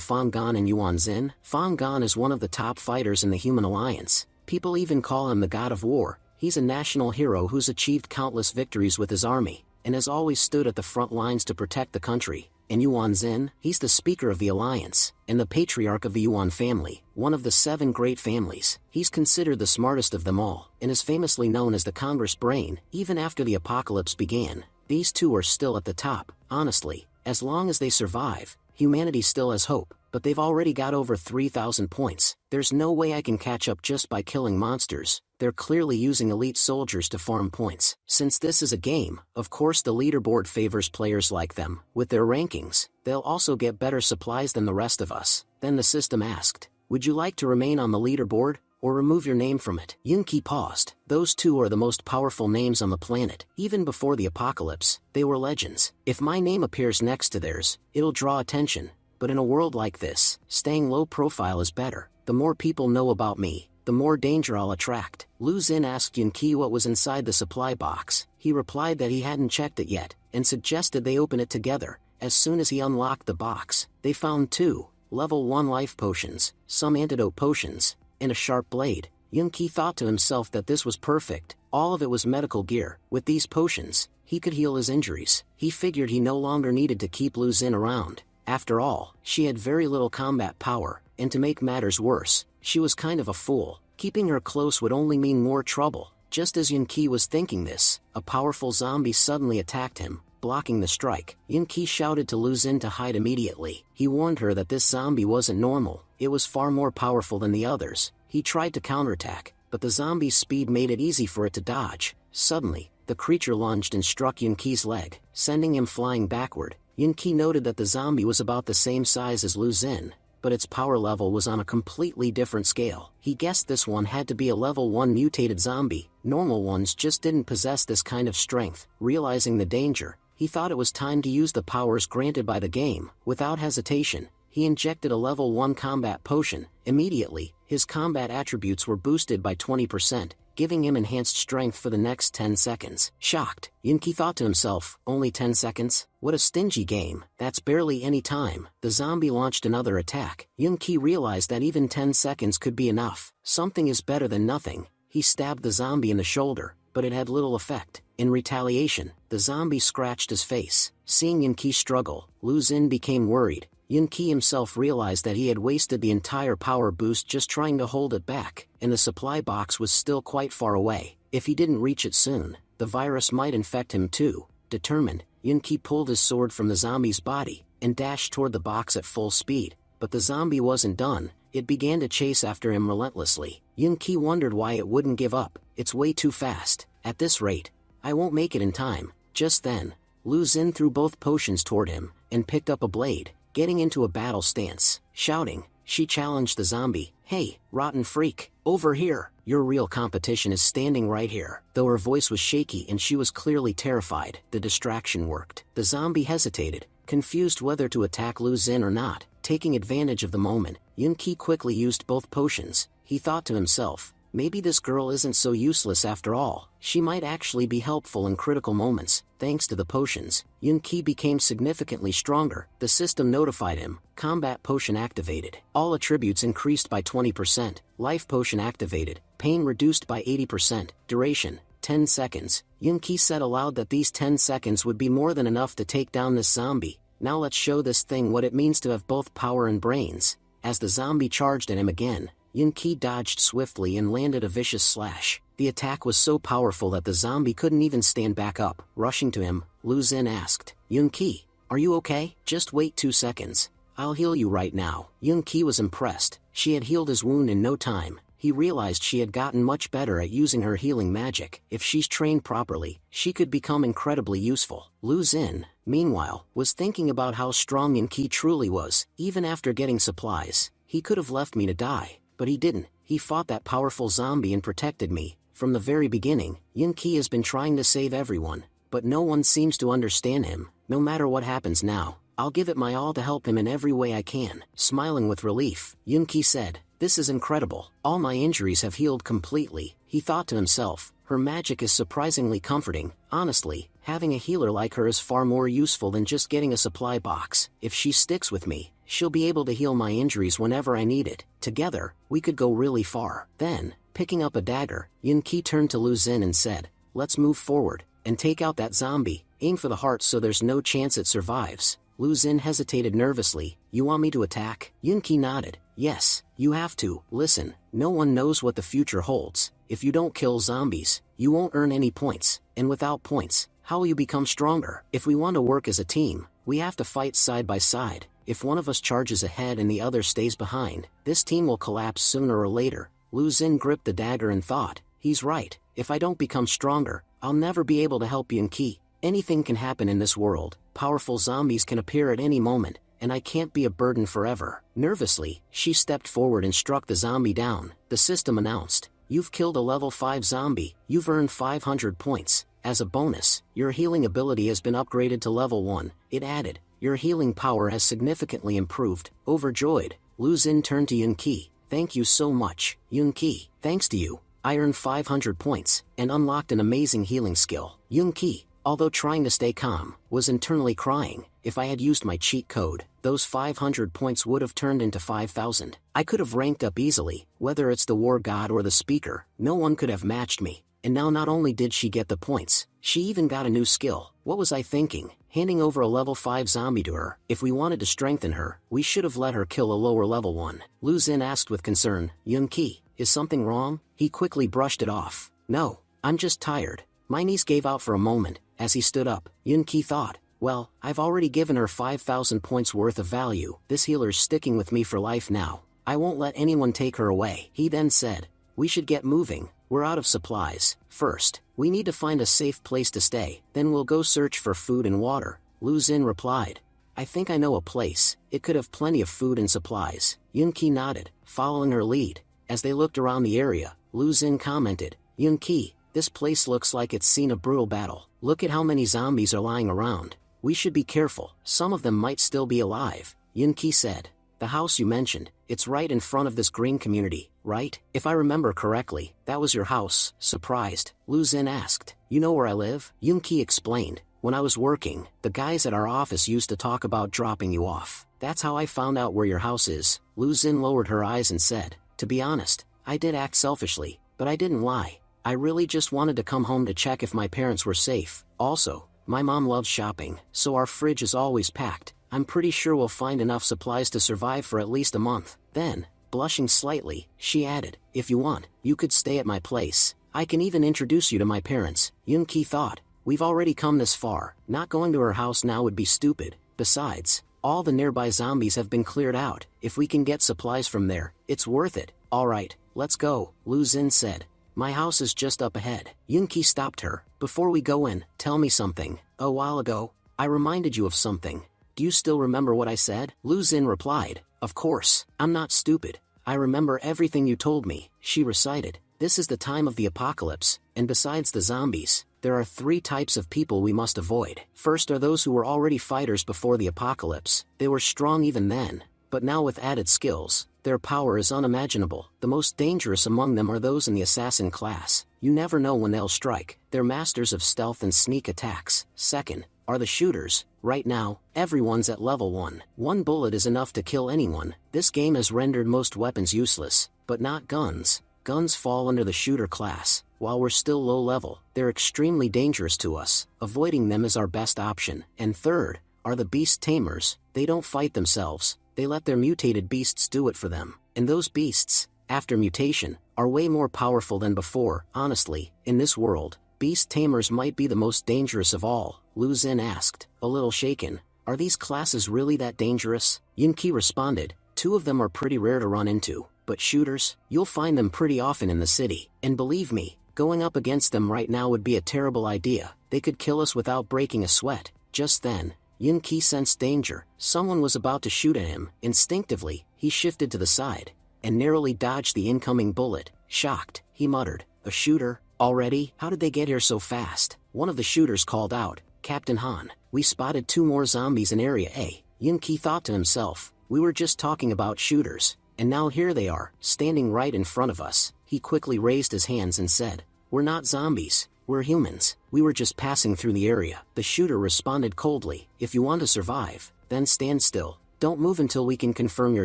Fang Gan and Yuan Zin. Fang Gan is one of the top fighters in the Human Alliance. People even call him the God of War. He's a national hero who's achieved countless victories with his army, and has always stood at the front lines to protect the country. And Yuan Zin, he's the speaker of the Alliance, and the patriarch of the Yuan family, one of the 7 great families. He's considered the smartest of them all, and is famously known as the Congress Brain. Even after the apocalypse began, these two are still at the top. Honestly, as long as they survive, humanity still has hope, but they've already got over 3,000 points. There's no way I can catch up just by killing monsters. They're clearly using elite soldiers to farm points. Since this is a game, of course the leaderboard favors players like them. With their rankings, they'll also get better supplies than the rest of us. Then the system asked, would you like to remain on the leaderboard, or remove your name from it? Yung Ki paused. Those two are the most powerful names on the planet. Even before the apocalypse, they were legends. If my name appears next to theirs, it'll draw attention. But in a world like this, staying low profile is better. The more people know about me, the more danger I'll attract. Lu Xin asked Yung Ki what was inside the supply box. He replied that he hadn't checked it yet, and suggested they open it together. As soon as he unlocked the box, they found 2 level 1 life potions, some antidote potions, and a sharp blade. Yung Ki thought to himself that this was perfect. All of it was medical gear. With these potions, he could heal his injuries. He figured he no longer needed to keep Lu Xin around. After all, she had very little combat power, and to make matters worse, she was kind of a fool. Keeping her close would only mean more trouble. Just as Yung Ki was thinking this, a powerful zombie suddenly attacked him, blocking the strike. Yung Ki shouted to Lu Xin to hide immediately. He warned her that this zombie wasn't normal. It was far more powerful than the others. He tried to counterattack, but the zombie's speed made it easy for it to dodge. Suddenly, the creature lunged and struck Yung Ki's leg, sending him flying backward. Yung Ki noted that the zombie was about the same size as Lu Xin, but its power level was on a completely different scale. He guessed this one had to be a level 1 mutated zombie. Normal ones just didn't possess this kind of strength. Realizing the danger, he thought it was time to use the powers granted by the game. Without hesitation, he injected a level 1 combat potion. Immediately, his combat attributes were boosted by 20%, giving him enhanced strength for the next 10 seconds. Shocked, Yung Ki thought to himself, only 10 seconds? What a stingy game. That's barely any time. The zombie launched another attack. Yung Ki realized that even 10 seconds could be enough. Something is better than nothing. He stabbed the zombie in the shoulder, but it had little effect. In retaliation, the zombie scratched his face. Seeing Yung Ki struggle, Lu Xin became worried. Yung Ki himself realized that he had wasted the entire power boost just trying to hold it back, and the supply box was still quite far away. If he didn't reach it soon, the virus might infect him too. Determined, Yung Ki pulled his sword from the zombie's body, and dashed toward the box at full speed. But the zombie wasn't done. It began to chase after him relentlessly. Yung Ki wondered why it wouldn't give up. It's way too fast. At this rate, I won't make it in time. Just then, Lu Xin threw both potions toward him, and picked up a blade. Getting into a battle stance, shouting, she challenged the zombie, "Hey, rotten freak, over here, your real competition is standing right here." Though her voice was shaky and she was clearly terrified, the distraction worked. The zombie hesitated, confused whether to attack Lu Xin or not. Taking advantage of the moment, Yung Ki quickly used both potions. He thought to himself, maybe this girl isn't so useless after all. She might actually be helpful in critical moments. Thanks to the potions, Yung Ki became significantly stronger. The system notified him, combat potion activated. All attributes increased by 20%. Life potion activated. Pain reduced by 80%. Duration, 10 seconds. Yung Ki said aloud that these 10 seconds would be more than enough to take down this zombie. Now let's show this thing what it means to have both power and brains. As the zombie charged at him again, Yung Ki dodged swiftly and landed a vicious slash. The attack was so powerful that the zombie couldn't even stand back up. Rushing to him, Lu Xin asked, "Yung Ki, are you okay? Just wait 2 seconds. I'll heal you right now." Yung Ki was impressed. She had healed his wound in no time. He realized she had gotten much better at using her healing magic. If she's trained properly, she could become incredibly useful. Lu Xin, meanwhile, was thinking about how strong Yung Ki truly was. Even after getting supplies, he could have left me to die, but he didn't. He fought that powerful zombie and protected me. From the very beginning, Yung Ki has been trying to save everyone, but no one seems to understand him. No matter what happens now, I'll give it my all to help him in every way I can. Smiling with relief, Yunki said, "This is incredible. All my injuries have healed completely," he thought to himself. Her magic is surprisingly comforting. Honestly, having a healer like her is far more useful than just getting a supply box. If she sticks with me, she'll be able to heal my injuries whenever I need it. Together, we could go really far. Then, picking up a dagger, Yunki turned to Lu Xun and said, "Let's move forward, and take out that zombie. Aim for the heart so there's no chance it survives." Lu Xun hesitated nervously. "You want me to attack?" Yunki nodded. "Yes, you have to. Listen, no one knows what the future holds. If you don't kill zombies, you won't earn any points, and without points, how will you become stronger? If we want to work as a team, we have to fight side by side. If one of us charges ahead and the other stays behind, this team will collapse sooner or later." Lu Xun gripped the dagger and thought, "He's right. If I don't become stronger, I'll never be able to help Yunki. Anything can happen in this world. Powerful zombies can appear at any moment, and I can't be a burden forever." Nervously, she stepped forward and struck the zombie down. The system announced, "You've killed a level 5 zombie. You've earned 500 points. As a bonus, your healing ability has been upgraded to level 1. It added, "Your healing power has significantly improved." Overjoyed, Lu Xun turned to Yunki. "Thank you so much, Yunki. Thanks to you, I earned 500 points, and unlocked an amazing healing skill." Yunki, although trying to stay calm, was internally crying. "If I had used my cheat code, those 500 points would have turned into 5,000. I could have ranked up easily. Whether it's the war god or the speaker, no one could have matched me." And now not only did she get the points, she even got a new skill. What was I thinking? Handing over a level 5 zombie to her. If we wanted to strengthen her, we should have let her kill a lower level one. Lu Xun asked with concern, "Yunki, is something wrong?" He quickly brushed it off. "No, I'm just tired." My knees gave out for a moment. As he stood up, Yunki thought, "Well, I've already given her 5,000 points worth of value. This healer's sticking with me for life now. I won't let anyone take her away." He then said, "We should get moving. We're out of supplies. First, we need to find a safe place to stay, then we'll go search for food and water." Lu Xun replied, "I think I know a place. It could have plenty of food and supplies." Yunki nodded, following her lead. As they looked around the area, Lu Xun commented, "Yunki, this place looks like it's seen a brutal battle. Look at how many zombies are lying around. We should be careful. Some of them might still be alive." Yunki said, "The house you mentioned, it's right in front of this green community, right? If I remember correctly, that was your house." Surprised, Lu Xun asked, "You know where I live?" Yunki explained, "When I was working, the guys at our office used to talk about dropping you off. That's how I found out where your house is." Lu Xun lowered her eyes and said, "To be honest, I did act selfishly, but I didn't lie. I really just wanted to come home to check if my parents were safe. Also, my mom loves shopping, so our fridge is always packed. I'm pretty sure we'll find enough supplies to survive for at least a month." Then, blushing slightly, she added, "If you want, you could stay at my place. I can even introduce you to my parents." Yunki thought, "We've already come this far. Not going to her house now would be stupid. Besides, all the nearby zombies have been cleared out. If we can get supplies from there, it's worth it." "All right, let's go," Lu Xun said. "My house is just up ahead." Yunki stopped her. "Before we go in, tell me something. A while ago, I reminded you of something. Do you still remember what I said?" Lu Xun replied, "Of course, I'm not stupid. I remember everything you told me." She recited, "This is the time of the apocalypse, and besides the zombies, there are 3 types of people we must avoid. First are those who were already fighters before the apocalypse. They were strong even then, but now with added skills, their power is unimaginable. The most dangerous among them are those in the assassin class. You never know when they'll strike. They're masters of stealth and sneak attacks. Second are the shooters. Right now, everyone's at level 1. One bullet is enough to kill anyone. This game has rendered most weapons useless, but not guns. Guns fall under the shooter class. While we're still low level, they're extremely dangerous to us. Avoiding them is our best option. And third are the beast tamers. They don't fight themselves. They let their mutated beasts do it for them. And those beasts, after mutation, are way more powerful than before. Honestly, in this world, beast tamers might be the most dangerous of all." Lu Xun asked, a little shaken, "Are these classes really that dangerous?" Yunki responded, 2 of them are pretty rare to run into, but shooters, you'll find them pretty often in the city. And believe me, going up against them right now would be a terrible idea. They could kill us without breaking a sweat." Just then, Yunki sensed danger. Someone was about to shoot at him. Instinctively, he shifted to the side, and narrowly dodged the incoming bullet. Shocked, he muttered, "A shooter? Already? How did they get here so fast?" One of the shooters called out, "Captain Han, we spotted 2 more zombies in Area A. Yun-ki thought to himself. We were just talking about shooters, and now here they are, standing right in front of us. He quickly raised his hands and said, "We're not zombies, we're humans. We were just passing through the area." The shooter responded coldly, "If you want to survive, then stand still. Don't move until we can confirm you're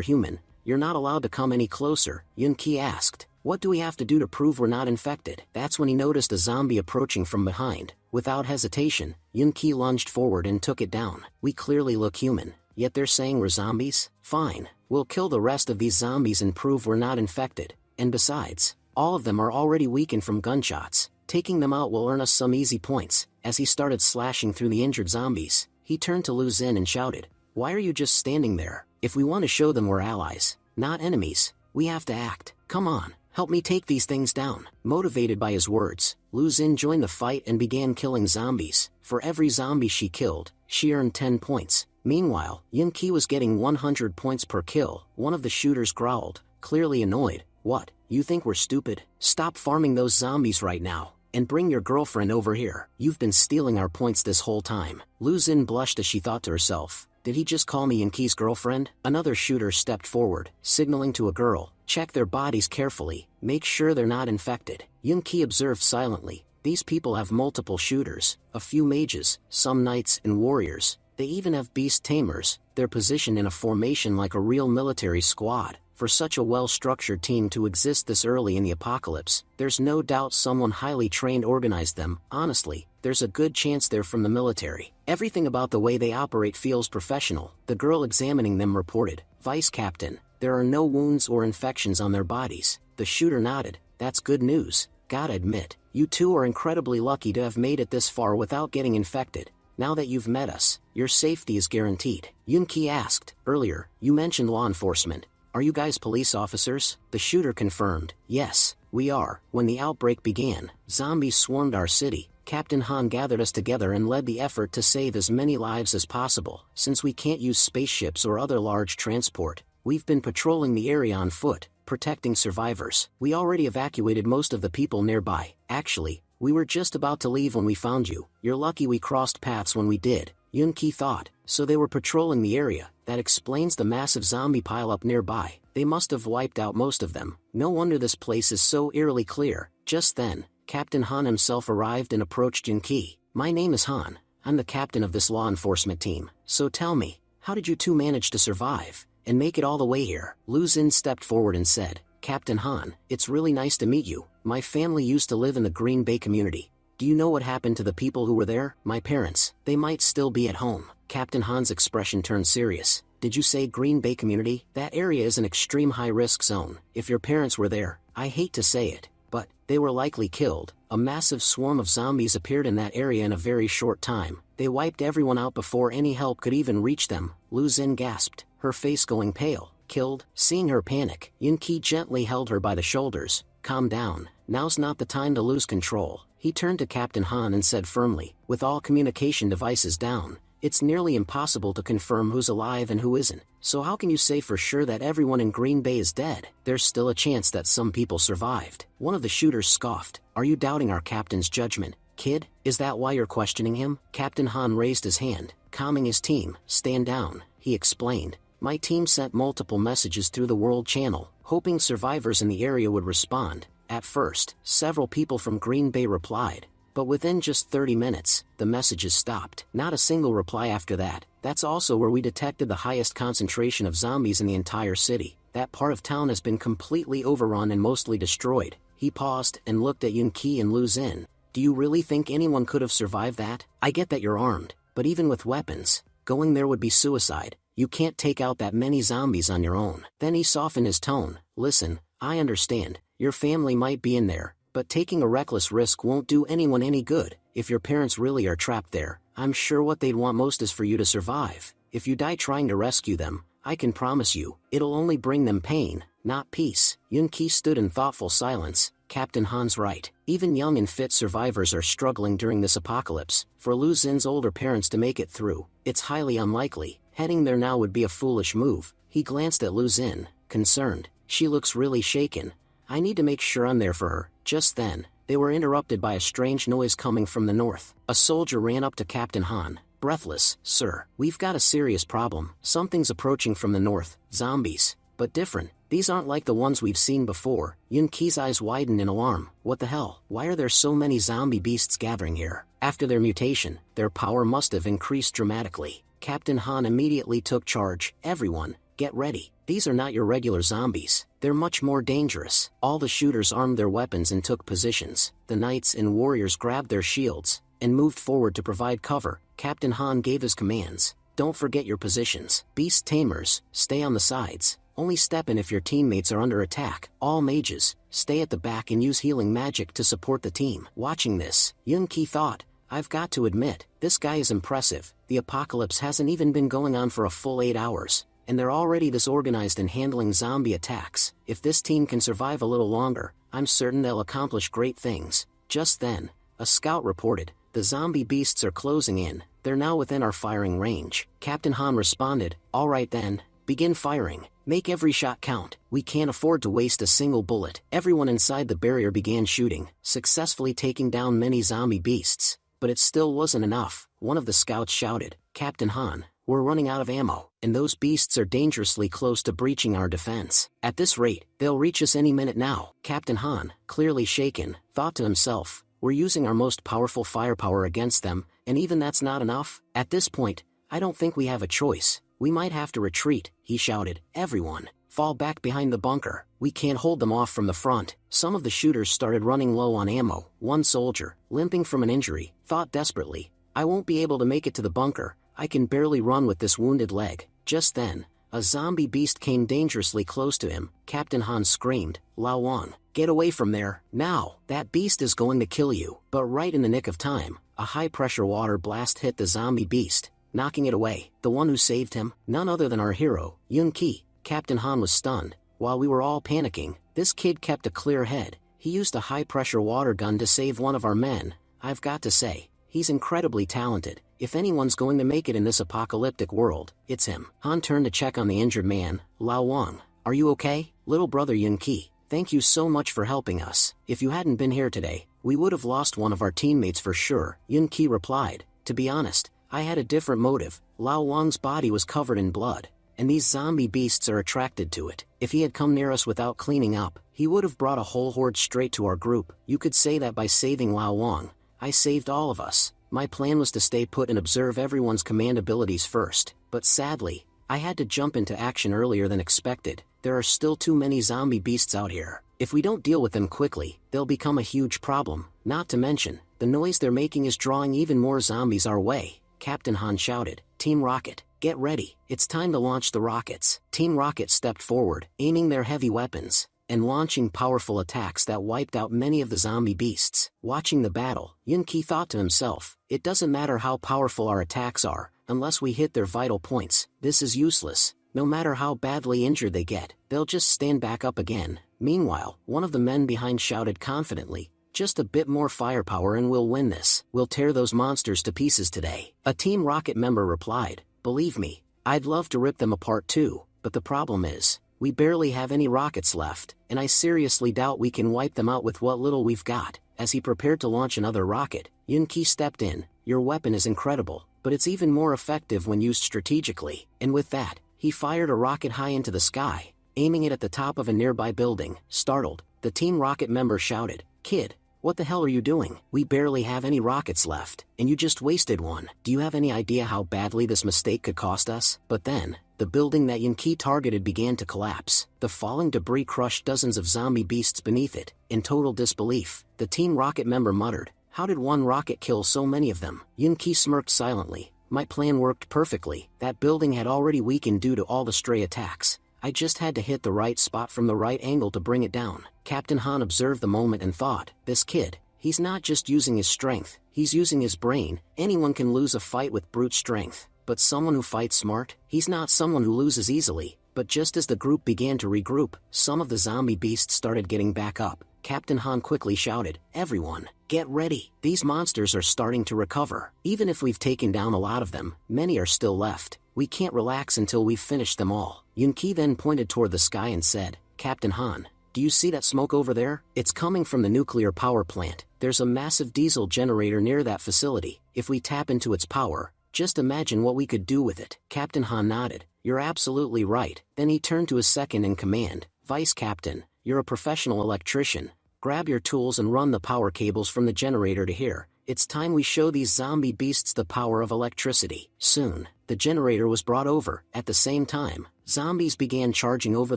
human. You're not allowed to come any closer." Yun-ki asked, "What do we have to do to prove we're not infected?" That's when he noticed a zombie approaching from behind. Without hesitation, Yun-ki lunged forward and took it down. "We clearly look human, yet they're saying we're zombies? Fine, we'll kill the rest of these zombies and prove we're not infected. And besides, all of them are already weakened from gunshots. Taking them out will earn us some easy points." As he started slashing through the injured zombies, he turned to Lu Xun and shouted, "Why are you just standing there? If we want to show them we're allies, not enemies, we have to act. Come on, help me take these things down." Motivated by his words, Lu Xun joined the fight and began killing zombies. For every zombie she killed, she earned 10 points. Meanwhile, Yun-ki was getting 100 points per kill. One of the shooters growled, clearly annoyed, "What, you think we're stupid? Stop farming those zombies right now, and bring your girlfriend over here. You've been stealing our points this whole time." Lu Xun blushed as she thought to herself, "Did he just call me Yun-ki's girlfriend?" Another shooter stepped forward, signaling to a girl, "Check their bodies carefully, make sure they're not infected." Yun-ki observed silently. These people have multiple shooters, a few mages, some knights and warriors. They even have beast tamers. They're positioned in a formation like a real military squad. For such a well-structured team to exist this early in the apocalypse, there's no doubt someone highly trained organized them. Honestly, there's a good chance they're from the military. Everything about the way they operate feels professional. The girl examining them reported, "Vice Captain, there are no wounds or infections on their bodies." The shooter nodded, "That's good news. Gotta admit, you two are incredibly lucky to have made it this far without getting infected. Now that you've met us, your safety is guaranteed." Yun-ki asked, "Earlier, you mentioned law enforcement. Are you guys police officers?" The shooter confirmed, "Yes, we are." When the outbreak began, zombies swarmed our city. Captain Han gathered us together and led the effort to save as many lives as possible. Since we can't use spaceships or other large transport, we've been patrolling the area on foot, protecting survivors. We already evacuated most of the people nearby. Actually, we were just about to leave when we found you. You're lucky we crossed paths when we did. Yun-ki thought, so they were patrolling the area. That explains the massive zombie pileup nearby. They must have wiped out most of them. No wonder this place is so eerily clear. Just then, Captain Han himself arrived and approached Yun-ki. "My name is Han. I'm the captain of this law enforcement team. So tell me, how did you two manage to survive and make it all the way here?" Lu Xun stepped forward and said, "Captain Han, it's really nice to meet you. My family used to live in the Green Bay community. Do you know what happened to the people who were there? My parents, they might still be at home." Captain Han's expression turned serious. "Did you say Green Bay community? That area is an extreme high-risk zone. If your parents were there, I hate to say it, but they were likely killed. A massive swarm of zombies appeared in that area in a very short time. They wiped everyone out before any help could even reach them." Lu Xun gasped, her face going pale. "Killed?" Seeing her panic, Yun-ki gently held her by the shoulders. "Calm down, now's not the time to lose control." He turned to Captain Han and said firmly, "With all communication devices down, it's nearly impossible to confirm who's alive and who isn't. So how can you say for sure that everyone in Green Bay is dead? There's still a chance that some people survived." One of the shooters scoffed, "Are you doubting our captain's judgment, kid? Is that why you're questioning him?" Captain Han raised his hand, calming his team. "Stand down," he explained. "My team sent multiple messages through the World Channel, hoping survivors in the area would respond. At first, several people from Green Bay replied, but within just 30 minutes, the messages stopped. Not a single reply after that. That's also where we detected the highest concentration of zombies in the entire city. That part of town has been completely overrun and mostly destroyed." He paused and looked at Yun-ki and Lu Xun. "Do you really think anyone could have survived that? I get that you're armed, but even with weapons, going there would be suicide. You can't take out that many zombies on your own." Then he softened his tone. "Listen, I understand, your family might be in there, but taking a reckless risk won't do anyone any good. If your parents really are trapped there, I'm sure what they'd want most is for you to survive. If you die trying to rescue them, I can promise you, it'll only bring them pain, not peace." Yun-ki stood in thoughtful silence. Captain Han's right. Even young and fit survivors are struggling during this apocalypse. For Lu Xun's older parents to make it through, it's highly unlikely. Heading there now would be a foolish move. He glanced at Lu Xun, concerned. "She looks really shaken. I need to make sure I'm there for her." Just then, they were interrupted by a strange noise coming from the north. A soldier ran up to Captain Han. breathless, "Sir, we've got a serious problem. Something's approaching from the north, zombies. But different. These aren't like the ones we've seen before." Yunqi's eyes widened in alarm. "What the hell? Why are there so many zombie beasts gathering here?" After their mutation, their power must have increased dramatically. Captain Han immediately took charge. "Everyone, get ready. These are not your regular zombies. They're much more dangerous." All the shooters armed their weapons and took positions. The knights and warriors grabbed their shields and moved forward to provide cover. Captain Han gave his commands. "Don't forget your positions. Beast tamers, stay on the sides. Only step in if your teammates are under attack. All mages, stay at the back and use healing magic to support the team." Watching this, Yunqi thought, "I've got to admit, this guy is impressive. The apocalypse hasn't even been going on for a full 8 hours, and they're already this organized in handling zombie attacks. If this team can survive a little longer, I'm certain they'll accomplish great things." Just then, a scout reported, "The zombie beasts are closing in. They're now within our firing range." Captain Han responded, "All right then, begin firing. Make every shot count. We can't afford to waste a single bullet." Everyone inside the barrier began shooting, successfully taking down many zombie beasts. But it still wasn't enough. One of the scouts shouted, "Captain Han, we're running out of ammo, and those beasts are dangerously close to breaching our defense. At this rate, they'll reach us any minute now." Captain Han, clearly shaken, thought to himself, "We're using our most powerful firepower against them, and even that's not enough. At this point, I don't think we have a choice. We might have to retreat." He shouted, "Everyone, fall back behind the bunker. We can't hold them off from the front." Some of the shooters started running low on ammo. One soldier, limping from an injury, thought desperately, "I won't be able to make it to the bunker. I can barely run with this wounded leg." Just then, a zombie beast came dangerously close to him. Captain Han screamed, "Lao Wang, get away from there, now! That beast is going to kill you." But right in the nick of time, a high-pressure water blast hit the zombie beast, knocking it away. The one who saved him? None other than our hero, Yunqi. Captain Han was stunned. While we were all panicking, this kid kept a clear head. He used a high-pressure water gun to save one of our men. I've got to say, he's incredibly talented. If anyone's going to make it in this apocalyptic world, it's him. Han turned to check on the injured man. "Lao Wang, are you okay?" "Little brother Yunqi, thank you so much for helping us. If you hadn't been here today, we would have lost one of our teammates for sure," Yunqi replied. "To be honest, I had a different motive." Lao Wang's body was covered in blood, and these zombie beasts are attracted to it. If he had come near us without cleaning up, he would have brought a whole horde straight to our group. You could say that by saving Lao Wang, I saved all of us. My plan was to stay put and observe everyone's command abilities first, but sadly, I had to jump into action earlier than expected. There are still too many zombie beasts out here. If we don't deal with them quickly, they'll become a huge problem. Not to mention, the noise they're making is drawing even more zombies our way." Captain Han shouted, "Team Rocket, get ready. It's time to launch the rockets." Team Rocket stepped forward, aiming their heavy weapons, and launching powerful attacks that wiped out many of the zombie beasts. Watching the battle, Yunqi thought to himself, "It doesn't matter how powerful our attacks are, unless we hit their vital points. This is useless. No matter how badly injured they get, they'll just stand back up again." Meanwhile, one of the men behind shouted confidently, "Just a bit more firepower and we'll win this. We'll tear those monsters to pieces today." A Team Rocket member replied, "Believe me, I'd love to rip them apart too, but the problem is, we barely have any rockets left, and I seriously doubt we can wipe them out with what little we've got." As he prepared to launch another rocket, Yunqi stepped in. "Your weapon is incredible, but it's even more effective when used strategically." And with that, he fired a rocket high into the sky, aiming it at the top of a nearby building. Startled, the Team Rocket member shouted, "Kid, what the hell are you doing? We barely have any rockets left, and you just wasted one. Do you have any idea how badly this mistake could cost us?" But then, the building that Yunqi targeted began to collapse. The falling debris crushed dozens of zombie beasts beneath it. In total disbelief, the Team Rocket member muttered, "How did one rocket kill so many of them?" Yunqi smirked silently. "My plan worked perfectly. That building had already weakened due to all the stray attacks. I just had to hit the right spot from the right angle to bring it down." Captain Han observed the moment and thought, "This kid, he's not just using his strength, he's using his brain. Anyone can lose a fight with brute strength, but someone who fights smart, he's not someone who loses easily." But just as the group began to regroup, some of the zombie beasts started getting back up. Captain Han quickly shouted, "Everyone, get ready. These monsters are starting to recover. Even if we've taken down a lot of them, many are still left. We can't relax until we've finished them all." Yunqi then pointed toward the sky and said, "Captain Han, do you see that smoke over there? It's coming from the nuclear power plant. There's a massive diesel generator near that facility. If we tap into its power, Just imagine what we could do with it. Captain Han nodded. You're absolutely right. Then he turned to his second-in-command, Vice Captain. You're a professional electrician. Grab your tools and run the power cables from the generator to here. It's time we show these zombie beasts the power of electricity. Soon, the generator was brought over. At the same time, zombies began charging over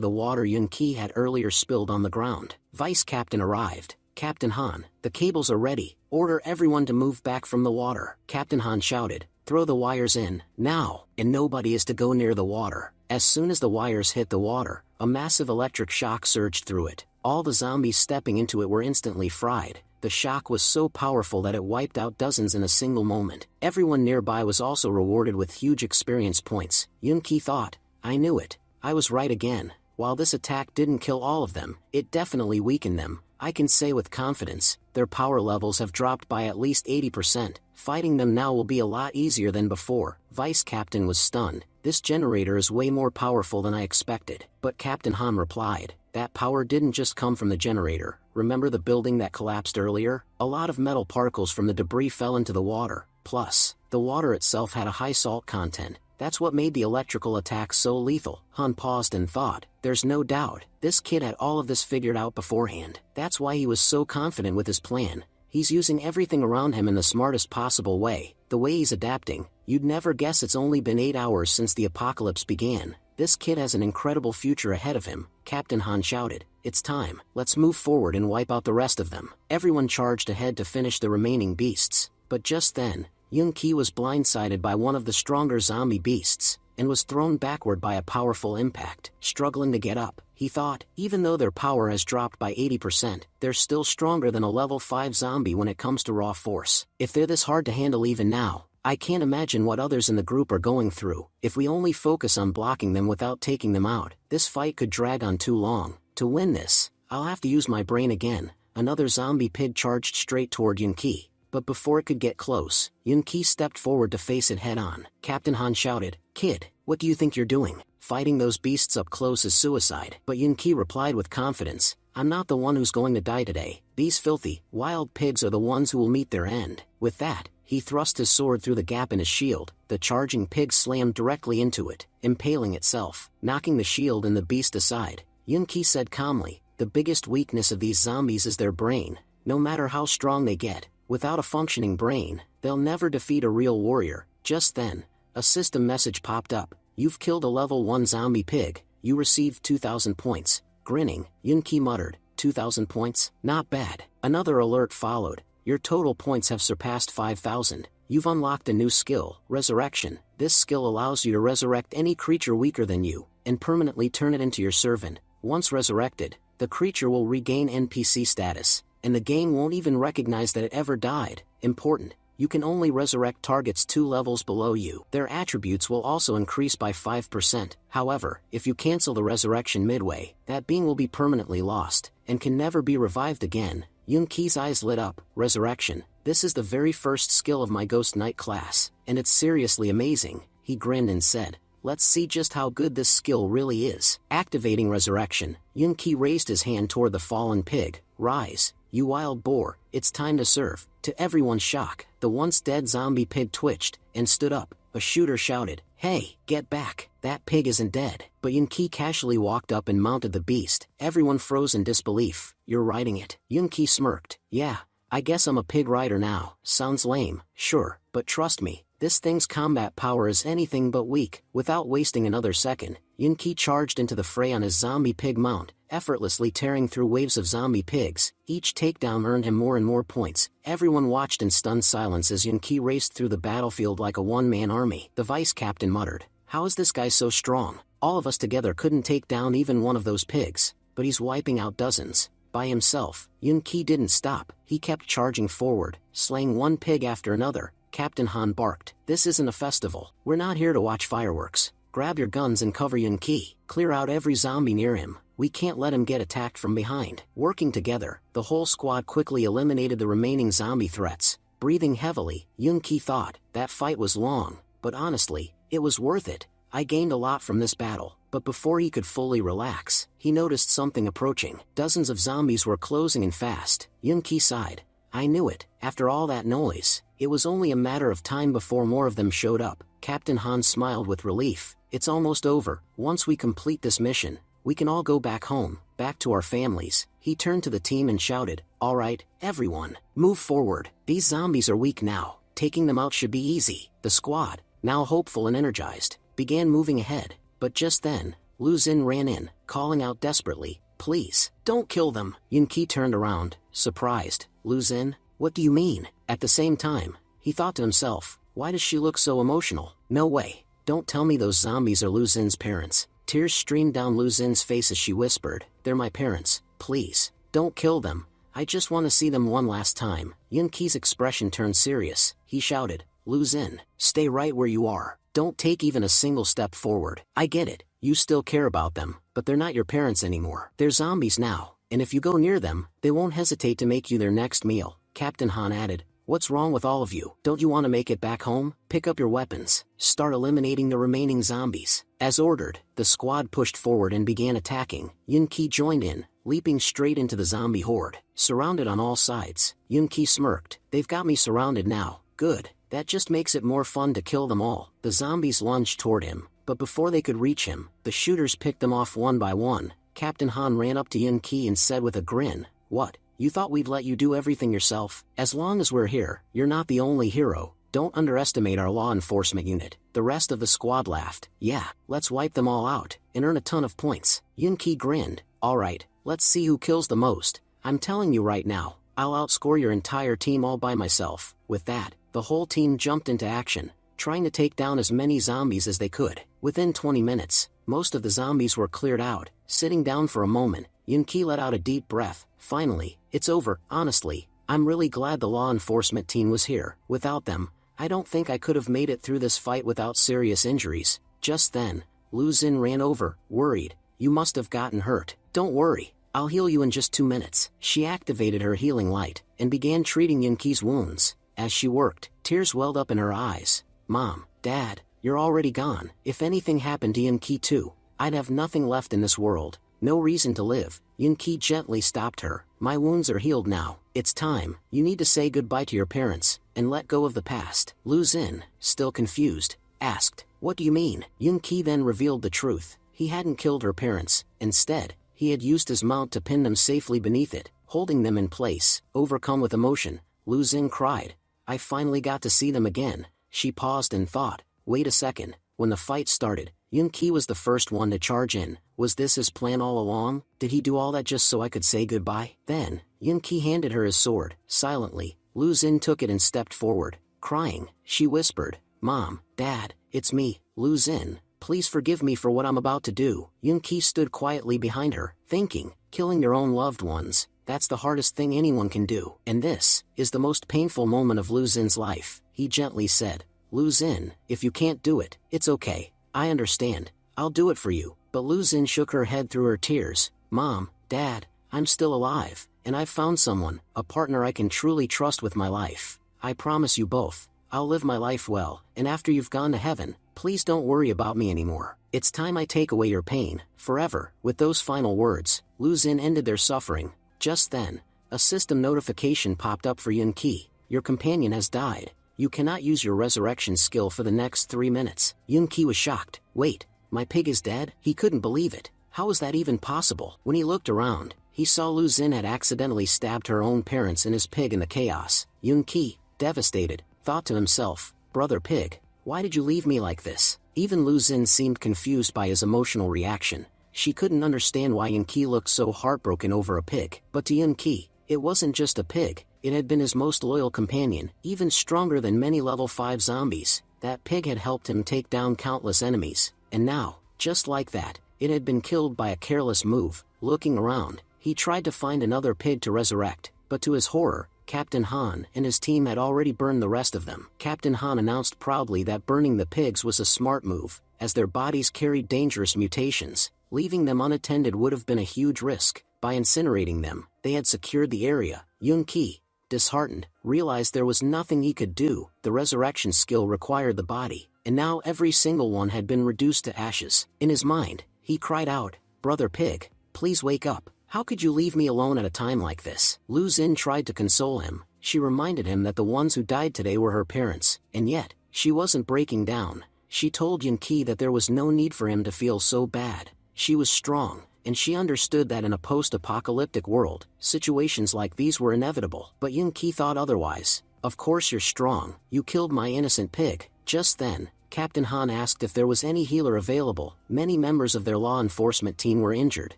the water Yun-Ki had earlier spilled on the ground. Vice Captain arrived. Captain Han, the cables are ready. Order everyone to move back from the water. Captain Han shouted. Throw the wires in, now, and nobody is to go near the water. As soon as the wires hit the water, a massive electric shock surged through it. All the zombies stepping into it were instantly fried. The shock was so powerful that it wiped out dozens in a single moment. Everyone nearby was also rewarded with huge experience points. Yun-Ki thought, I knew it. I was right again. While this attack didn't kill all of them, it definitely weakened them. I can say with confidence, their power levels have dropped by at least 80%. Fighting them now will be a lot easier than before. Vice Captain was stunned. This generator is way more powerful than I expected. But Captain Han replied, that power didn't just come from the generator. Remember the building that collapsed earlier? A lot of metal particles from the debris fell into the water. Plus, the water itself had a high salt content. That's what made the electrical attack so lethal. Han paused and thought, there's no doubt, this kid had all of this figured out beforehand. That's why he was so confident with his plan. He's using everything around him in the smartest possible way. The way he's adapting, you'd never guess it's only been 8 hours since the apocalypse began. This kid has an incredible future ahead of him. Captain Han shouted, it's time, let's move forward and wipe out the rest of them. Everyone charged ahead to finish the remaining beasts. But just then, Yun-Ki was blindsided by one of the stronger zombie beasts, and was thrown backward by a powerful impact. Struggling to get up, he thought, even though their power has dropped by 80%, they're still stronger than a level 5 zombie when it comes to raw force. If they're this hard to handle even now, I can't imagine what others in the group are going through. If we only focus on blocking them without taking them out, this fight could drag on too long. To win this, I'll have to use my brain again. Another zombie pig charged straight toward Yun-Ki. But before it could get close, Yun-Ki stepped forward to face it head-on. Captain Han shouted, kid, what do you think you're doing? Fighting those beasts up close is suicide. But Yun-Ki replied with confidence, I'm not the one who's going to die today. These filthy, wild pigs are the ones who will meet their end. With that, he thrust his sword through the gap in his shield. The charging pig slammed directly into it, impaling itself, knocking the shield and the beast aside. Yun-Ki said calmly, the biggest weakness of these zombies is their brain. No matter how strong they get, without a functioning brain, they'll never defeat a real warrior. Just then, a system message popped up. You've killed a level 1 zombie pig. You received 2,000 points. Grinning, Yun-Ki muttered, 2,000 points? Not bad. Another alert followed. Your total points have surpassed 5,000. You've unlocked a new skill, Resurrection. This skill allows you to resurrect any creature weaker than you, and permanently turn it into your servant. Once resurrected, the creature will regain NPC status, and the game won't even recognize that it ever died. Important, you can only resurrect targets 2 levels below you. Their attributes will also increase by 5%. However, if you cancel the resurrection midway, that being will be permanently lost, and can never be revived again. Yun-Ki's eyes lit up. Resurrection. This is the very first skill of my Ghost Knight class, and it's seriously amazing. He grinned and said, let's see just how good this skill really is. Activating Resurrection, Yun-Ki raised his hand toward the fallen pig. Rise, you wild boar, it's time to serve. To everyone's shock, the once dead zombie pig twitched, and stood up. A shooter shouted, hey, get back, that pig isn't dead. But Yun-Ki casually walked up and mounted the beast. Everyone froze in disbelief. You're riding it? Yun-Ki smirked. Yeah, I guess I'm a pig rider now. Sounds lame, sure, but trust me, this thing's combat power is anything but weak. Without wasting another second, Yun-Ki charged into the fray on his zombie pig mount, effortlessly tearing through waves of zombie pigs. Each takedown earned him more and more points. Everyone watched in stunned silence as Yun-Ki raced through the battlefield like a one-man army. The vice captain muttered, how is this guy so strong? All of us together couldn't take down even one of those pigs, but he's wiping out dozens. By himself, Yun-Ki didn't stop. He kept charging forward, slaying one pig after another. Captain Han barked, this isn't a festival. We're not here to watch fireworks. Grab your guns and cover Yun-Ki. Clear out every zombie near him. We can't let him get attacked from behind. Working together, the whole squad quickly eliminated the remaining zombie threats. Breathing heavily, Yun-Ki thought, that fight was long, but honestly, it was worth it. I gained a lot from this battle. But before he could fully relax, he noticed something approaching. Dozens of zombies were closing in fast. Yun-Ki sighed. I knew it. After all that noise, it was only a matter of time before more of them showed up. Captain Han smiled with relief. It's almost over. Once we complete this mission, we can all go back home, back to our families. He turned to the team and shouted, "All right, everyone, move forward. These zombies are weak now. Taking them out should be easy." The squad, now hopeful and energized, began moving ahead. But just then, Lu Xun ran in, calling out desperately, "Please, don't kill them." Yun Qi turned around, surprised. "Lu Xun, what do you mean?" At the same time, he thought to himself, why does she look so emotional? No way. Don't tell me those zombies are Lu Xun's parents. Tears streamed down Lu Xun's face as she whispered, "They're my parents. Please, don't kill them. I just want to see them one last time." Yun Qi's expression turned serious. He shouted, "Lu Xun, stay right where you are. Don't take even a single step forward. I get it, you still care about them, but they're not your parents anymore. They're zombies now, and if you go near them, they won't hesitate to make you their next meal." Captain Han added, "What's wrong with all of you? Don't you want to make it back home? Pick up your weapons. Start eliminating the remaining zombies." As ordered, the squad pushed forward and began attacking. Yun Qi joined in, leaping straight into the zombie horde. Surrounded on all sides, Yun Qi smirked. "They've got me surrounded now. Good. That just makes it more fun to kill them all." The zombies lunged toward him, but before they could reach him, the shooters picked them off one by one. Captain Han ran up to Yun Qi and said with a grin, "What? You thought we'd let you do everything yourself? As long as we're here, you're not the only hero. Don't underestimate our law enforcement unit." The rest of the squad laughed. "Yeah, let's wipe them all out, and earn a ton of points." Yun Qi grinned. "All right, let's see who kills the most. I'm telling you right now, I'll outscore your entire team all by myself." With that, the whole team jumped into action, trying to take down as many zombies as they could. Within 20 minutes, most of the zombies were cleared out. Sitting down for a moment, Yun Qi let out a deep breath. "Finally, it's over. Honestly, I'm really glad the law enforcement team was here. Without them, I don't think I could have made it through this fight without serious injuries." Just then, Lu Xun ran over, worried. "You must have gotten hurt." "Don't worry, I'll heal you in just 2 minutes." She activated her healing light, and began treating Yun Qi's wounds. As she worked, tears welled up in her eyes. "Mom, Dad, you're already gone. If anything happened to Yun Qi too, I'd have nothing left in this world. No reason to live." Yun Qi gently stopped her. "My wounds are healed now. It's time. You need to say goodbye to your parents, and let go of the past." Lu Xun, still confused, asked, "What do you mean?" Yun Qi then revealed the truth. He hadn't killed her parents. Instead, he had used his mount to pin them safely beneath it, holding them in place. Overcome with emotion, Lu Xun cried, "I finally got to see them again." She paused and thought, "Wait a second." When the fight started, Yun Qi was the first one to charge in. Was this his plan all along? Did he do all that just so I could say goodbye? Then, Yun Qi handed her his sword. Silently, Lu Xun took it and stepped forward. Crying, she whispered, "Mom, Dad, it's me, Lu Xun. Please forgive me for what I'm about to do." Yun Qi stood quietly behind her, thinking, killing your own loved ones, that's the hardest thing anyone can do. And this is the most painful moment of Lu Xun's life. He gently said, "Lu Xun, if you can't do it, it's okay. I understand. I'll do it for you." But Lu Xun shook her head through her tears. "Mom, Dad, I'm still alive, and I've found someone, a partner I can truly trust with my life. I promise you both, I'll live my life well, and after you've gone to heaven, please don't worry about me anymore. It's time I take away your pain, forever." With those final words, Lu Xun ended their suffering. Just then, a system notification popped up for Yun Qi. "Your companion has died. You cannot use your resurrection skill for the next 3 minutes." Yun Qi was shocked. "Wait, my pig is dead?" He couldn't believe it. How was that even possible? When he looked around, he saw Lu Xun had accidentally stabbed her own parents and his pig in the chaos. Yun Qi, devastated, thought to himself, "Brother Pig, why did you leave me like this?" Even Lu Xun seemed confused by his emotional reaction. She couldn't understand why Yun Qi looked so heartbroken over a pig. But to Yun Qi, it wasn't just a pig. It had been his most loyal companion, even stronger than many level 5 zombies. That pig had helped him take down countless enemies, and now, just like that, it had been killed by a careless move. Looking around, he tried to find another pig to resurrect, but to his horror, Captain Han and his team had already burned the rest of them. Captain Han announced proudly that burning the pigs was a smart move, as their bodies carried dangerous mutations. Leaving them unattended would have been a huge risk. By incinerating them, they had secured the area. Yun Qi, disheartened, realized there was nothing he could do. The resurrection skill required the body, and now every single one had been reduced to ashes. In his mind, he cried out, "Brother Pig, please wake up. How could you leave me alone at a time like this?" Lu Xun tried to console him. She reminded him that the ones who died today were her parents, and yet, she wasn't breaking down. She told Yunki that there was no need for him to feel so bad. She was strong, and she understood that in a post-apocalyptic world, situations like these were inevitable. But Yunki thought otherwise. Of course you're strong, you killed my innocent pig. Just then, Captain Han asked if there was any healer available. Many members of their law enforcement team were injured,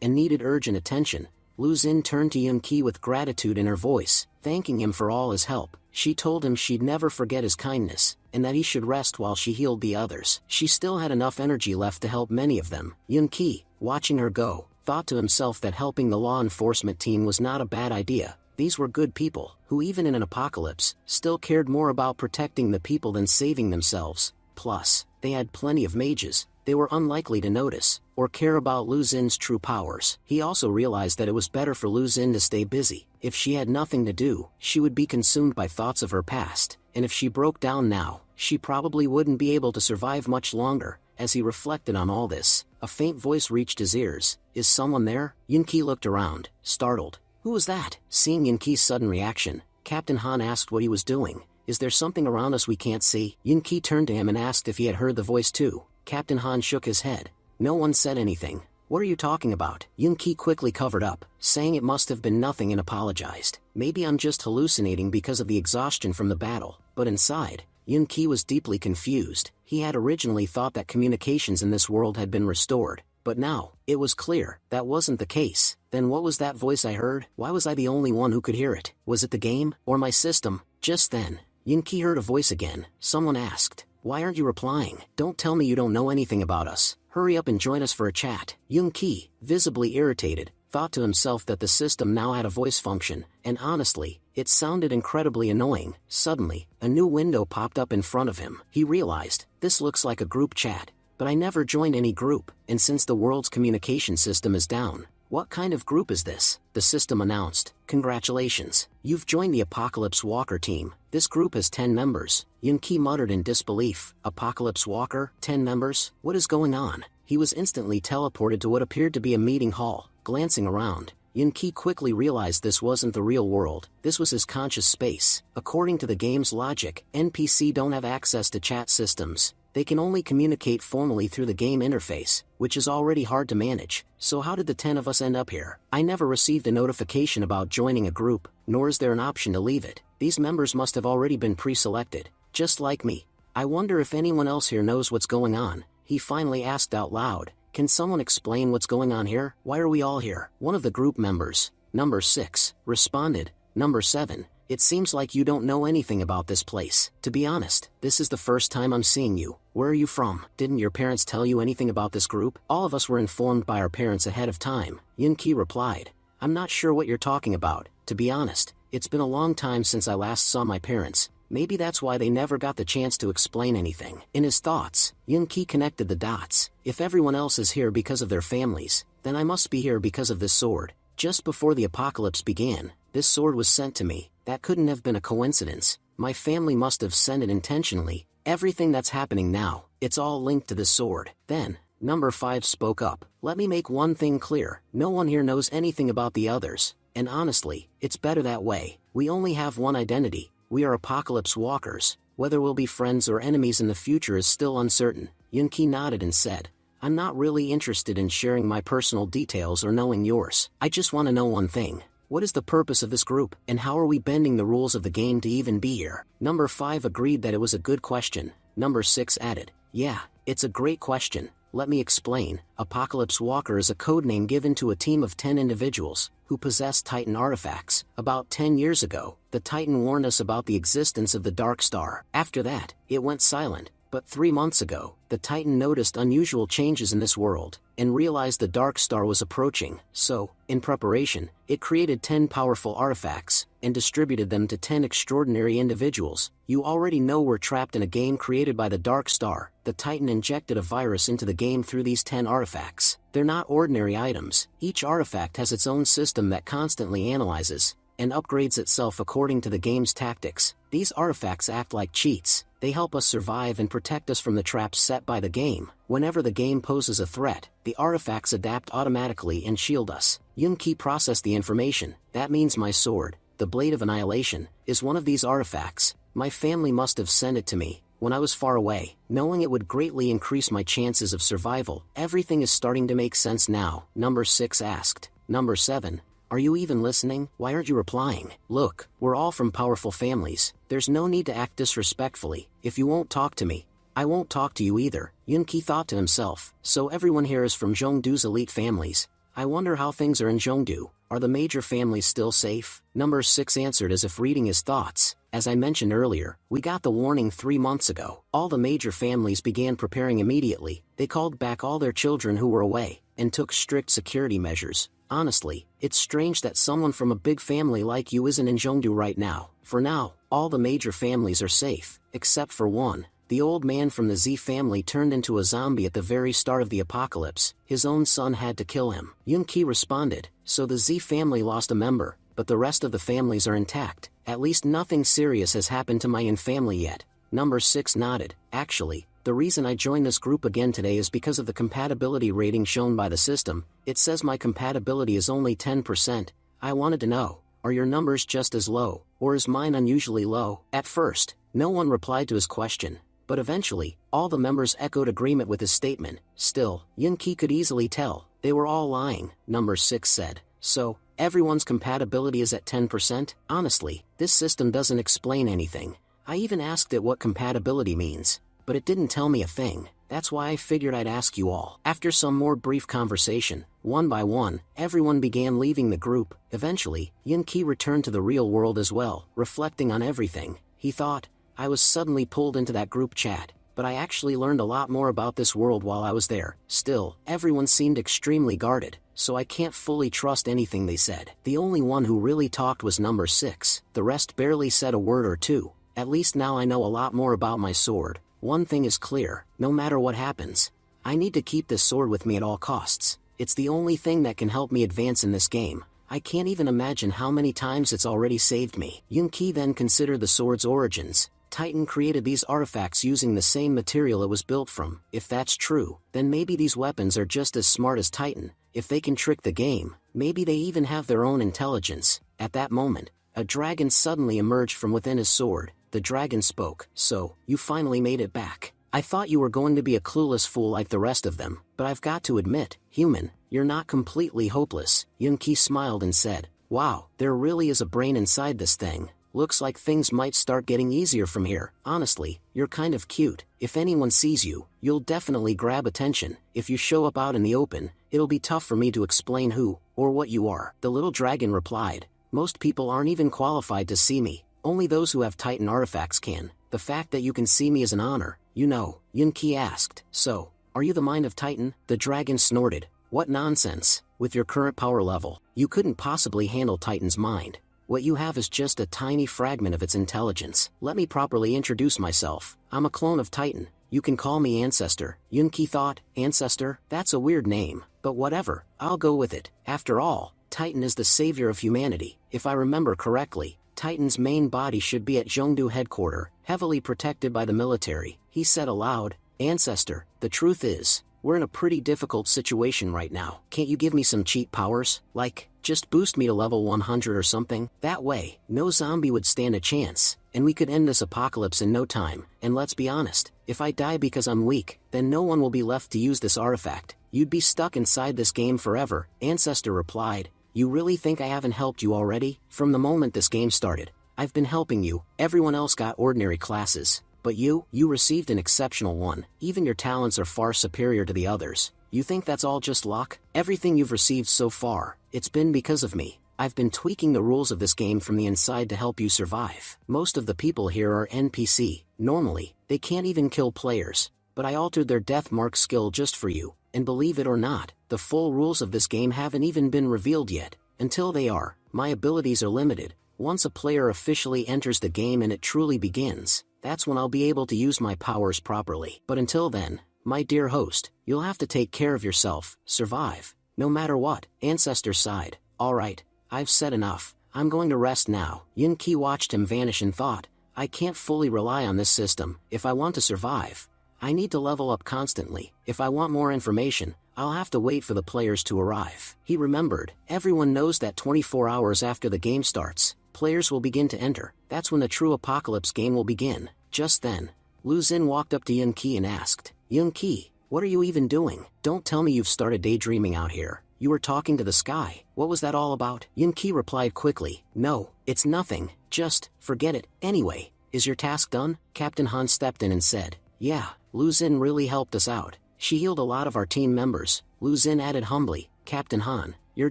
and needed urgent attention. Lu Xin turned to Yunki with gratitude in her voice, thanking him for all his help. She told him she'd never forget his kindness, and that he should rest while she healed the others. She still had enough energy left to help many of them. Yunki, watching her go, thought to himself that helping the law enforcement team was not a bad idea. These were good people, who even in an apocalypse, still cared more about protecting the people than saving themselves. Plus, they had plenty of mages. They were unlikely to notice, or care about Lu Xin's true powers. He also realized that it was better for Lu Xin to stay busy. If she had nothing to do, she would be consumed by thoughts of her past, and if she broke down now, she probably wouldn't be able to survive much longer. As he reflected on all this, a faint voice reached his ears. Is someone there? Yunki looked around, startled. Who was that? Seeing Yunki's sudden reaction, Captain Han asked what he was doing. Is there something around us we can't see? Yunki turned to him and asked if he had heard the voice too. Captain Han shook his head. No one said anything. What are you talking about? Yunki quickly covered up, saying it must have been nothing, and apologized. Maybe I'm just hallucinating because of the exhaustion from the battle. But inside, Yunki was deeply confused. He had originally thought that communications in this world had been restored, but now, it was clear, that wasn't the case. Then what was that voice I heard? Why was I the only one who could hear it? Was it the game, or my system? Just then, Yunki heard a voice again. Someone asked, why aren't you replying? Don't tell me you don't know anything about us. Hurry up and join us for a chat. Yunki, visibly irritated, thought to himself that the system now had a voice function, and honestly, it sounded incredibly annoying. Suddenly, a new window popped up in front of him. He realized, this looks like a group chat. But I never joined any group, and since the world's communication system is down, what kind of group is this? The system announced. Congratulations, you've joined the Apocalypse Walker team. This group has 10 members. Yunki muttered in disbelief. Apocalypse Walker? 10 members? What is going on? He was instantly teleported to what appeared to be a meeting hall. Glancing around, Yunki quickly realized this wasn't the real world. This was his conscious space. According to the game's logic, NPC don't have access to chat systems. They can only communicate formally through the game interface, which is already hard to manage. So how did the 10 of us end up here? I never received a notification about joining a group, nor is there an option to leave it. These members must have already been pre-selected, just like me. I wonder if anyone else here knows what's going on. He finally asked out loud, can someone explain what's going on here? Why are we all here? One of the group members, number 6, responded. Number 7, it seems like you don't know anything about this place. To be honest, this is the first time I'm seeing you. Where are you from? Didn't your parents tell you anything about this group? All of us were informed by our parents ahead of time. Yunki replied. I'm not sure what you're talking about. To be honest, it's been a long time since I last saw my parents. Maybe that's why they never got the chance to explain anything. In his thoughts, Yunki connected the dots. If everyone else is here because of their families, then I must be here because of this sword. Just before the apocalypse began, this sword was sent to me. That couldn't have been a coincidence. My family must have sent it intentionally. Everything that's happening now, it's all linked to this sword. Then, number 5 spoke up. Let me make one thing clear. No one here knows anything about the others. And honestly, it's better that way. We only have one identity. We are Apocalypse Walkers. Whether we'll be friends or enemies in the future is still uncertain. Yunki nodded and said, I'm not really interested in sharing my personal details or knowing yours. I just want to know one thing. What is the purpose of this group, and how are we bending the rules of the game to even be here? Number 5 agreed that it was a good question. Number 6 added, yeah, it's a great question. Let me explain. Apocalypse Walker is a codename given to a team of 10 individuals who possess Titan artifacts. About 10 years ago, the Titan warned us about the existence of the Dark Star. After that, it went silent. But 3 months ago, the Titan noticed unusual changes in this world, and realized the Dark Star was approaching. So, in preparation, it created 10 powerful artifacts, and distributed them to 10 extraordinary individuals. You already know we're trapped in a game created by the Dark Star. The Titan injected a virus into the game through these 10 artifacts. They're not ordinary items. Each artifact has its own system that constantly analyzes and upgrades itself according to the game's tactics. These artifacts act like cheats. They help us survive and protect us from the traps set by the game. Whenever the game poses a threat, the artifacts adapt automatically and shield us. Yunki processed the information. That means my sword, the Blade of Annihilation, is one of these artifacts. My family must have sent it to me when I was far away, knowing it would greatly increase my chances of survival. Everything is starting to make sense now, Number 6 asked. Number 7, are you even listening? Why aren't you replying? Look, we're all from powerful families. There's no need to act disrespectfully. If you won't talk to me, I won't talk to you either, Yunki thought to himself. So everyone here is from Zhongdu's elite families. I wonder how things are in Zhongdu. Are the major families still safe? Number 6 answered as if reading his thoughts. As I mentioned earlier, we got the warning 3 months ago. All the major families began preparing immediately. They called back all their children who were away, and took strict security measures. Honestly, it's strange that someone from a big family like you isn't in Zhongdu right now. For now, all the major families are safe, except for one. The old man from the Z family turned into a zombie at the very start of the apocalypse. His own son had to kill him. Yunki responded, so the Z family lost a member, but the rest of the families are intact. At least nothing serious has happened to my own family yet. Number 6 nodded. Actually, the reason I joined this group again today is because of the compatibility rating shown by the system. It says my compatibility is only 10%. I wanted to know, are your numbers just as low, or is mine unusually low? At first, no one replied to his question. But eventually, all the members echoed agreement with his statement. Still, Yunki could easily tell, they were all lying, Number 6 said. So, everyone's compatibility is at 10%? Honestly, this system doesn't explain anything. I even asked it what compatibility means, but it didn't tell me a thing. That's why I figured I'd ask you all. After some more brief conversation, one by one, everyone began leaving the group. Eventually, Yunki returned to the real world as well, reflecting on everything. He thought, I was suddenly pulled into that group chat, but I actually learned a lot more about this world while I was there. Still, everyone seemed extremely guarded, so I can't fully trust anything they said. The only one who really talked was Number 6. The rest barely said a word or two. At least now I know a lot more about my sword. One thing is clear, no matter what happens, I need to keep this sword with me at all costs. It's the only thing that can help me advance in this game. I can't even imagine how many times it's already saved me. Yunki then considered the sword's origins. Titan created these artifacts using the same material it was built from. If that's true, then maybe these weapons are just as smart as Titan. If they can trick the game, maybe they even have their own intelligence. At that moment, a dragon suddenly emerged from within his sword. The dragon spoke. So, you finally made it back. I thought you were going to be a clueless fool like the rest of them, but I've got to admit, human, you're not completely hopeless. Yunki smiled and said, wow, there really is a brain inside this thing. Looks like things might start getting easier from here. Honestly, you're kind of cute. If anyone sees you, you'll definitely grab attention. If you show up out in the open, it'll be tough for me to explain who, or what you are. The little dragon replied, most people aren't even qualified to see me. Only those who have Titan artifacts can. The fact that you can see me is an honor, you know. Yunki asked, so, are you the mind of Titan? The dragon snorted, what nonsense. With your current power level, you couldn't possibly handle Titan's mind. What you have is just a tiny fragment of its intelligence. Let me properly introduce myself. I'm a clone of Titan. You can call me Ancestor. Yunki thought, Ancestor? That's a weird name, but whatever, I'll go with it. After all, Titan is the savior of humanity. If I remember correctly, Titan's main body should be at Zhongdu headquarters, heavily protected by the military. He said aloud, Ancestor, the truth is, we're in a pretty difficult situation right now. Can't you give me some cheat powers? Like, just boost me to level 100 or something? That way, no zombie would stand a chance, and we could end this apocalypse in no time. And let's be honest, if I die because I'm weak, then no one will be left to use this artifact. You'd be stuck inside this game forever. Ancestor replied, you really think I haven't helped you already? From the moment this game started, I've been helping you. Everyone else got ordinary classes. But you received an exceptional one. Even your talents are far superior to the others. You think that's all just luck? Everything you've received so far, it's been because of me. I've been tweaking the rules of this game from the inside to help you survive. Most of the people here are NPC. Normally, they can't even kill players. But I altered their death mark skill just for you. And believe it or not, the full rules of this game haven't even been revealed yet. Until they are, my abilities are limited. Once a player officially enters the game and it truly begins, that's when I'll be able to use my powers properly. But until then, my dear host, you'll have to take care of yourself, survive, no matter what. Ancestor sighed. Alright, I've said enough. I'm going to rest now. Yunki watched him vanish and thought, I can't fully rely on this system. If I want to survive, I need to level up constantly. If I want more information, I'll have to wait for the players to arrive. He remembered, everyone knows that 24 hours after the game starts, players will begin to enter. That's when the true apocalypse game will begin. Just then, Lu Xin walked up to Yun-Ki and asked, Yun-Ki, what are you even doing? Don't tell me you've started daydreaming out here. You were talking to the sky. What was that all about? Yun-Ki replied quickly, no, it's nothing, just, forget it. Anyway, is your task done? Captain Han stepped in and said, yeah, Lu Xin really helped us out. She healed a lot of our team members. Lu Xin added humbly, Captain Han, you're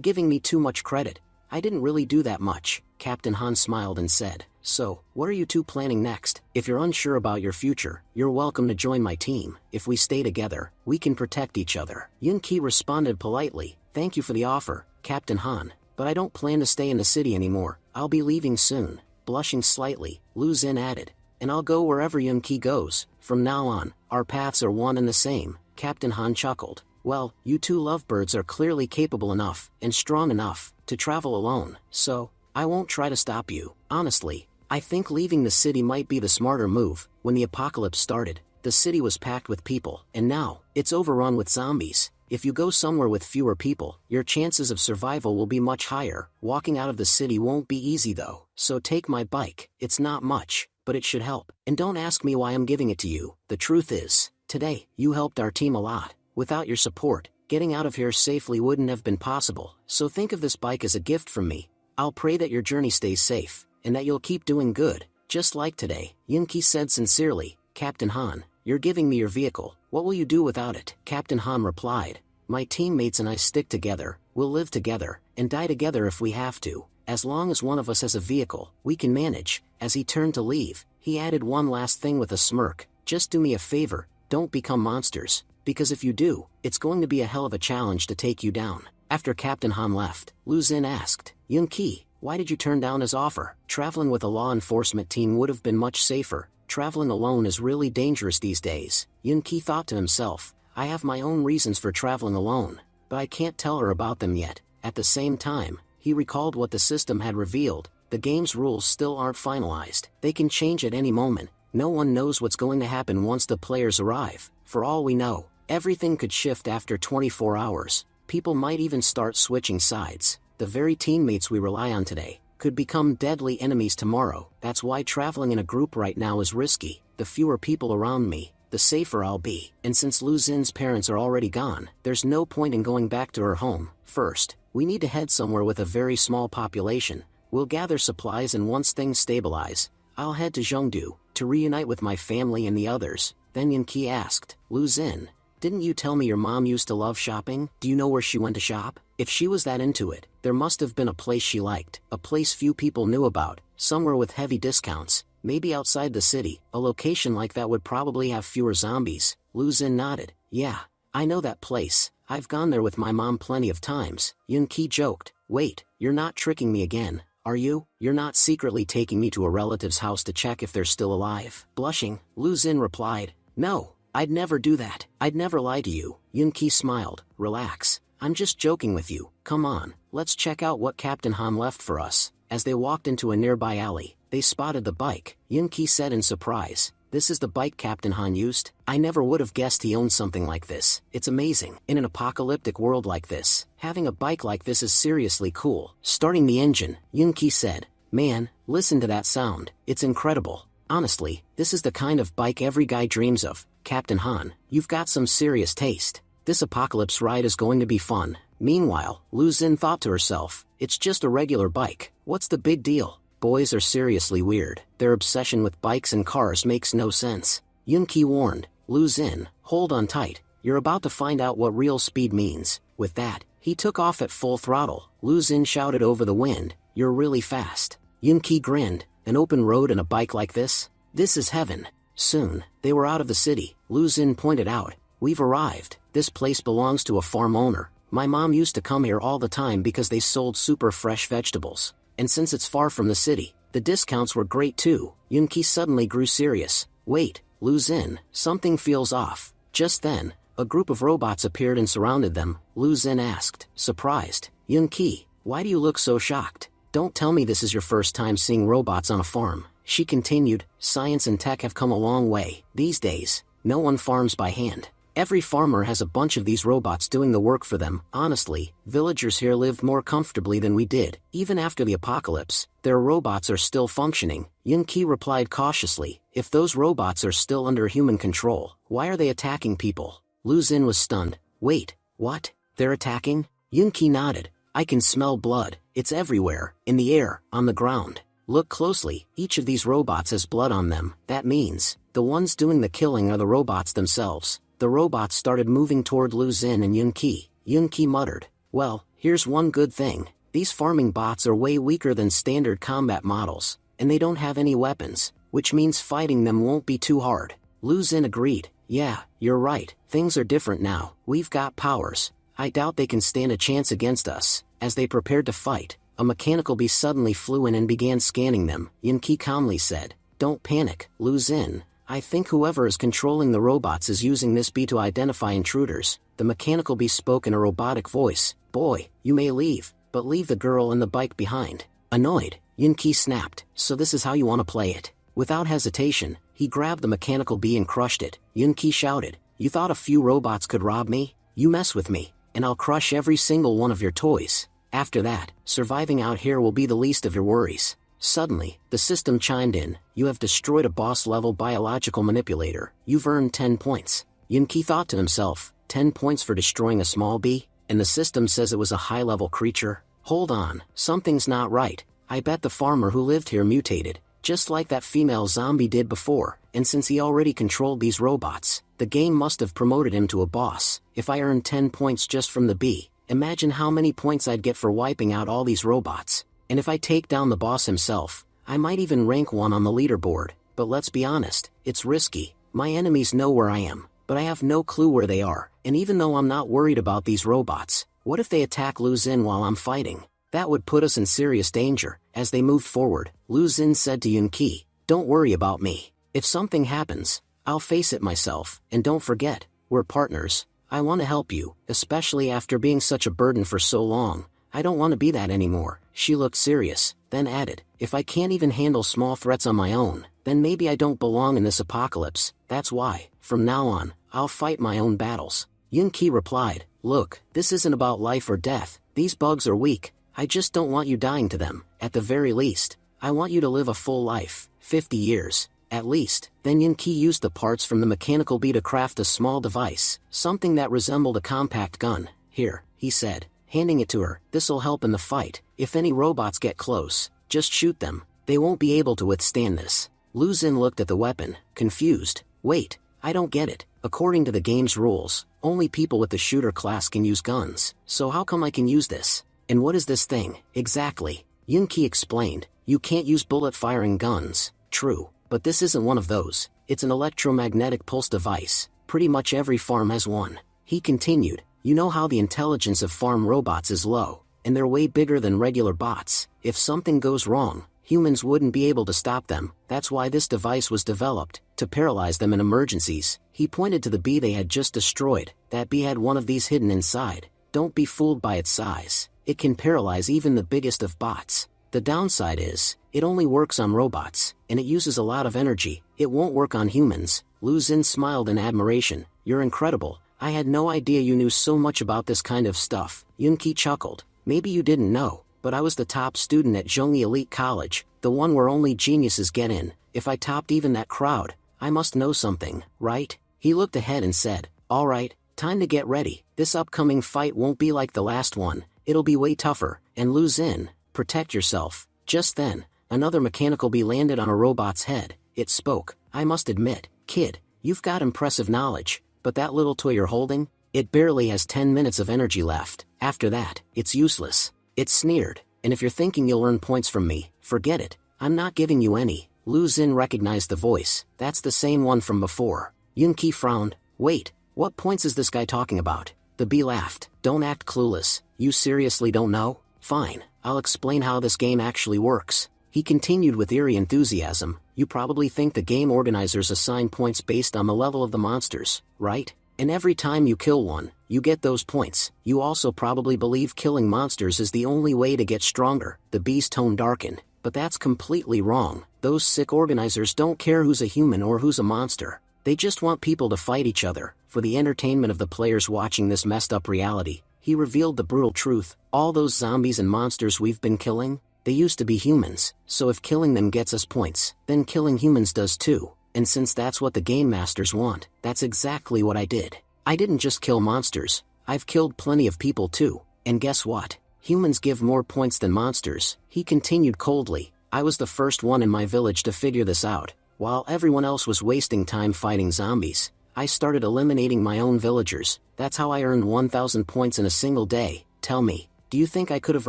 giving me too much credit. I didn't really do that much. Captain Han smiled and said, so, what are you two planning next? If you're unsure about your future, you're welcome to join my team. If we stay together, we can protect each other. Yun-Ki responded politely, thank you for the offer, Captain Han, but I don't plan to stay in the city anymore. I'll be leaving soon. Blushing slightly, Lu Xin added, and I'll go wherever Yun-Ki goes. From now on, our paths are one and the same. Captain Han chuckled. Well, you two lovebirds are clearly capable enough, and strong enough, to travel alone, so, I won't try to stop you. Honestly, I think leaving the city might be the smarter move. When the apocalypse started, the city was packed with people, and now, it's overrun with zombies. If you go somewhere with fewer people, your chances of survival will be much higher. Walking out of the city won't be easy though, so take my bike. It's not much, but it should help. And don't ask me why I'm giving it to you. The truth is, today, you helped our team a lot. Without your support, getting out of here safely wouldn't have been possible. So think of this bike as a gift from me. I'll pray that your journey stays safe, and that you'll keep doing good, just like today. Yun-Ki said sincerely, Captain Han, you're giving me your vehicle. What will you do without it? Captain Han replied, my teammates and I stick together, we'll live together, and die together if we have to. As long as one of us has a vehicle, we can manage. As he turned to leave, he added one last thing with a smirk, just do me a favor, don't become monsters. Because if you do, it's going to be a hell of a challenge to take you down. After Captain Han left, Lu Xin asked, Yun-Ki, why did you turn down his offer? Traveling with a law enforcement team would have been much safer. Traveling alone is really dangerous these days. Yun-Ki thought to himself, I have my own reasons for traveling alone, but I can't tell her about them yet. At the same time, he recalled what the system had revealed. The game's rules still aren't finalized. They can change at any moment. No one knows what's going to happen once the players arrive. For all we know, everything could shift after 24 hours. People might even start switching sides. The very teammates we rely on today could become deadly enemies tomorrow. That's why traveling in a group right now is risky. The fewer people around me, the safer I'll be. And since Lu Xin's parents are already gone, there's no point in going back to her home. First, we need to head somewhere with a very small population. We'll gather supplies, and once things stabilize, I'll head to Zhengdu to reunite with my family and the others. Then Yun-Ki asked, Lu Xin, didn't you tell me your mom used to love shopping? Do you know where she went to shop? If she was that into it, there must have been a place she liked, a place few people knew about, somewhere with heavy discounts, maybe outside the city. A location like that would probably have fewer zombies. Lu Xin nodded, yeah, I know that place. I've gone there with my mom plenty of times. Yun-Ki joked, wait, you're not tricking me again, are you? You're not secretly taking me to a relative's house to check if they're still alive? Blushing, Lu Xin replied, no, I'd never do that. I'd never lie to you. Yun-Ki smiled, relax, I'm just joking with you. Come on, let's check out what Captain Han left for us. As they walked into a nearby alley, they spotted the bike. Yun-Ki said in surprise, this is the bike Captain Han used? I never would have guessed he owned something like this. It's amazing. In an apocalyptic world like this, having a bike like this is seriously cool. Starting the engine, Yun-Ki said, man, listen to that sound. It's incredible. Honestly, this is the kind of bike every guy dreams of. Captain Han, you've got some serious taste. This apocalypse ride is going to be fun. Meanwhile, Lu Xin thought to herself, it's just a regular bike. What's the big deal? Boys are seriously weird. Their obsession with bikes and cars makes no sense. Yun-Ki warned, Lu Xin, hold on tight. You're about to find out what real speed means. With that, he took off at full throttle. Lu Xin shouted over the wind, you're really fast. Yun-Ki grinned, an open road and a bike like this? This is heaven. Soon, they were out of the city. Lu Xin pointed out, we've arrived. This place belongs to a farm owner. My mom used to come here all the time because they sold super fresh vegetables. And since it's far from the city, the discounts were great too. Yun-Ki suddenly grew serious. Wait, Lu Xin, something feels off. Just then, a group of robots appeared and surrounded them. Lu Xin asked, surprised, Yun-Ki, why do you look so shocked? Don't tell me this is your first time seeing robots on a farm. She continued, science and tech have come a long way. These days, no one farms by hand. Every farmer has a bunch of these robots doing the work for them. Honestly, villagers here lived more comfortably than we did. Even after the apocalypse, their robots are still functioning, Yun-Ki replied cautiously. If those robots are still under human control, why are they attacking people? Lu Xun was stunned. Wait, what? They're attacking? Yun-Ki nodded. I can smell blood. It's everywhere, in the air, on the ground. Look closely, each of these robots has blood on them. That means, the ones doing the killing are the robots themselves. The robots started moving toward Lu Xun and Yun-Ki. Yun-Ki muttered. Well, here's one good thing. These farming bots are way weaker than standard combat models, and they don't have any weapons, which means fighting them won't be too hard. Lu Xun agreed. Yeah, you're right, things are different now. We've got powers. I doubt they can stand a chance against us. As they prepared to fight, a mechanical bee suddenly flew in and began scanning them. Yun-Ki calmly said, Don't panic, Lu Xun. I think whoever is controlling the robots is using this bee to identify intruders. The mechanical bee spoke in a robotic voice. Boy, you may leave, but leave the girl and the bike behind. Annoyed, Yun-Ki snapped. So this is how you want to play it? Without hesitation, he grabbed the mechanical bee and crushed it. Yun-Ki shouted, You thought a few robots could rob me? You mess with me, and I'll crush every single one of your toys. After that, surviving out here will be the least of your worries. Suddenly, the system chimed in. You have destroyed a boss-level biological manipulator. You've earned 10 points. Yun-Ki thought to himself, 10 points for destroying a small bee? And the system says it was a high-level creature? Hold on, something's not right. I bet the farmer who lived here mutated, just like that female zombie did before, and since he already controlled these robots, the game must have promoted him to a boss. If I earned 10 points just from the bee, imagine how many points I'd get for wiping out all these robots. And if I take down the boss himself, I might even rank 1 on the leaderboard. But let's be honest, it's risky. My enemies know where I am, but I have no clue where they are. And even though I'm not worried about these robots, what if they attack Lu Xun while I'm fighting? That would put us in serious danger. As they moved forward, Lu Xun said to Yun-Ki, Don't worry about me. If something happens, I'll face it myself. And don't forget, we're partners. I want to help you, especially after being such a burden for so long. I don't want to be that anymore. She looked serious, then added, If I can't even handle small threats on my own, then maybe I don't belong in this apocalypse. That's why, from now on, I'll fight my own battles. Yun-Ki replied, Look, this isn't about life or death. These bugs are weak. I just don't want you dying to them. At the very least, I want you to live a full life, 50 years, at least. Then Yun-Ki used the parts from the mechanical bee to craft a small device, something that resembled a compact gun. Here, he said, handing it to her. This'll help in the fight. If any robots get close, just shoot them. They won't be able to withstand this. Lu Xun looked at the weapon, confused. Wait, I don't get it. According to the game's rules, only people with the shooter class can use guns. So how come I can use this? And what is this thing, exactly? Yun-Ki explained, You can't use bullet-firing guns. True, but this isn't one of those. It's an electromagnetic pulse device. Pretty much every farm has one. He continued, You know how the intelligence of farm robots is low, and they're way bigger than regular bots. If something goes wrong, humans wouldn't be able to stop them. That's why this device was developed, to paralyze them in emergencies. He pointed to the bee they had just destroyed. That bee had one of these hidden inside. Don't be fooled by its size. It can paralyze even the biggest of bots. The downside is, it only works on robots, and it uses a lot of energy. It won't work on humans. Lu Xun smiled in admiration. You're incredible. I had no idea you knew so much about this kind of stuff. Yun-Ki chuckled. Maybe you didn't know, but I was the top student at Zhongyi Elite College, the one where only geniuses get in. If I topped even that crowd, I must know something, right? He looked ahead and said, All right, time to get ready. This upcoming fight won't be like the last one. It'll be way tougher. And Lu Xun, protect yourself. Just then, another mechanical bee landed on a robot's head. It spoke. I must admit, kid, you've got impressive knowledge. But that little toy you're holding, it barely has 10 minutes of energy left. After that, it's useless. It sneered. And if you're thinking you'll earn points from me, forget it. I'm not giving you any. Lu Xun recognized the voice. That's the same one from before. Yun-Ki frowned. Wait, what points is this guy talking about? The bee laughed. Don't act clueless. You seriously don't know? Fine, I'll explain how this game actually works. He continued with eerie enthusiasm. You probably think the game organizers assign points based on the level of the monsters, right? And every time you kill one, you get those points. You also probably believe killing monsters is the only way to get stronger. The bee's tone darkened. But that's completely wrong. Those sick organizers don't care who's a human or who's a monster. They just want people to fight each other. For the entertainment of the players watching this messed up reality, he revealed the brutal truth. All those zombies and monsters we've been killing, They used to be humans, so if killing them gets us points, then killing humans does too. And since that's what the game masters want, that's exactly what I did. I didn't just kill monsters, I've killed plenty of people too. And guess what? Humans give more points than monsters, he continued coldly. I was the first one in my village to figure this out. While everyone else was wasting time fighting zombies, I started eliminating my own villagers. That's how I earned 1,000 points in a single day. Tell me, do you think I could have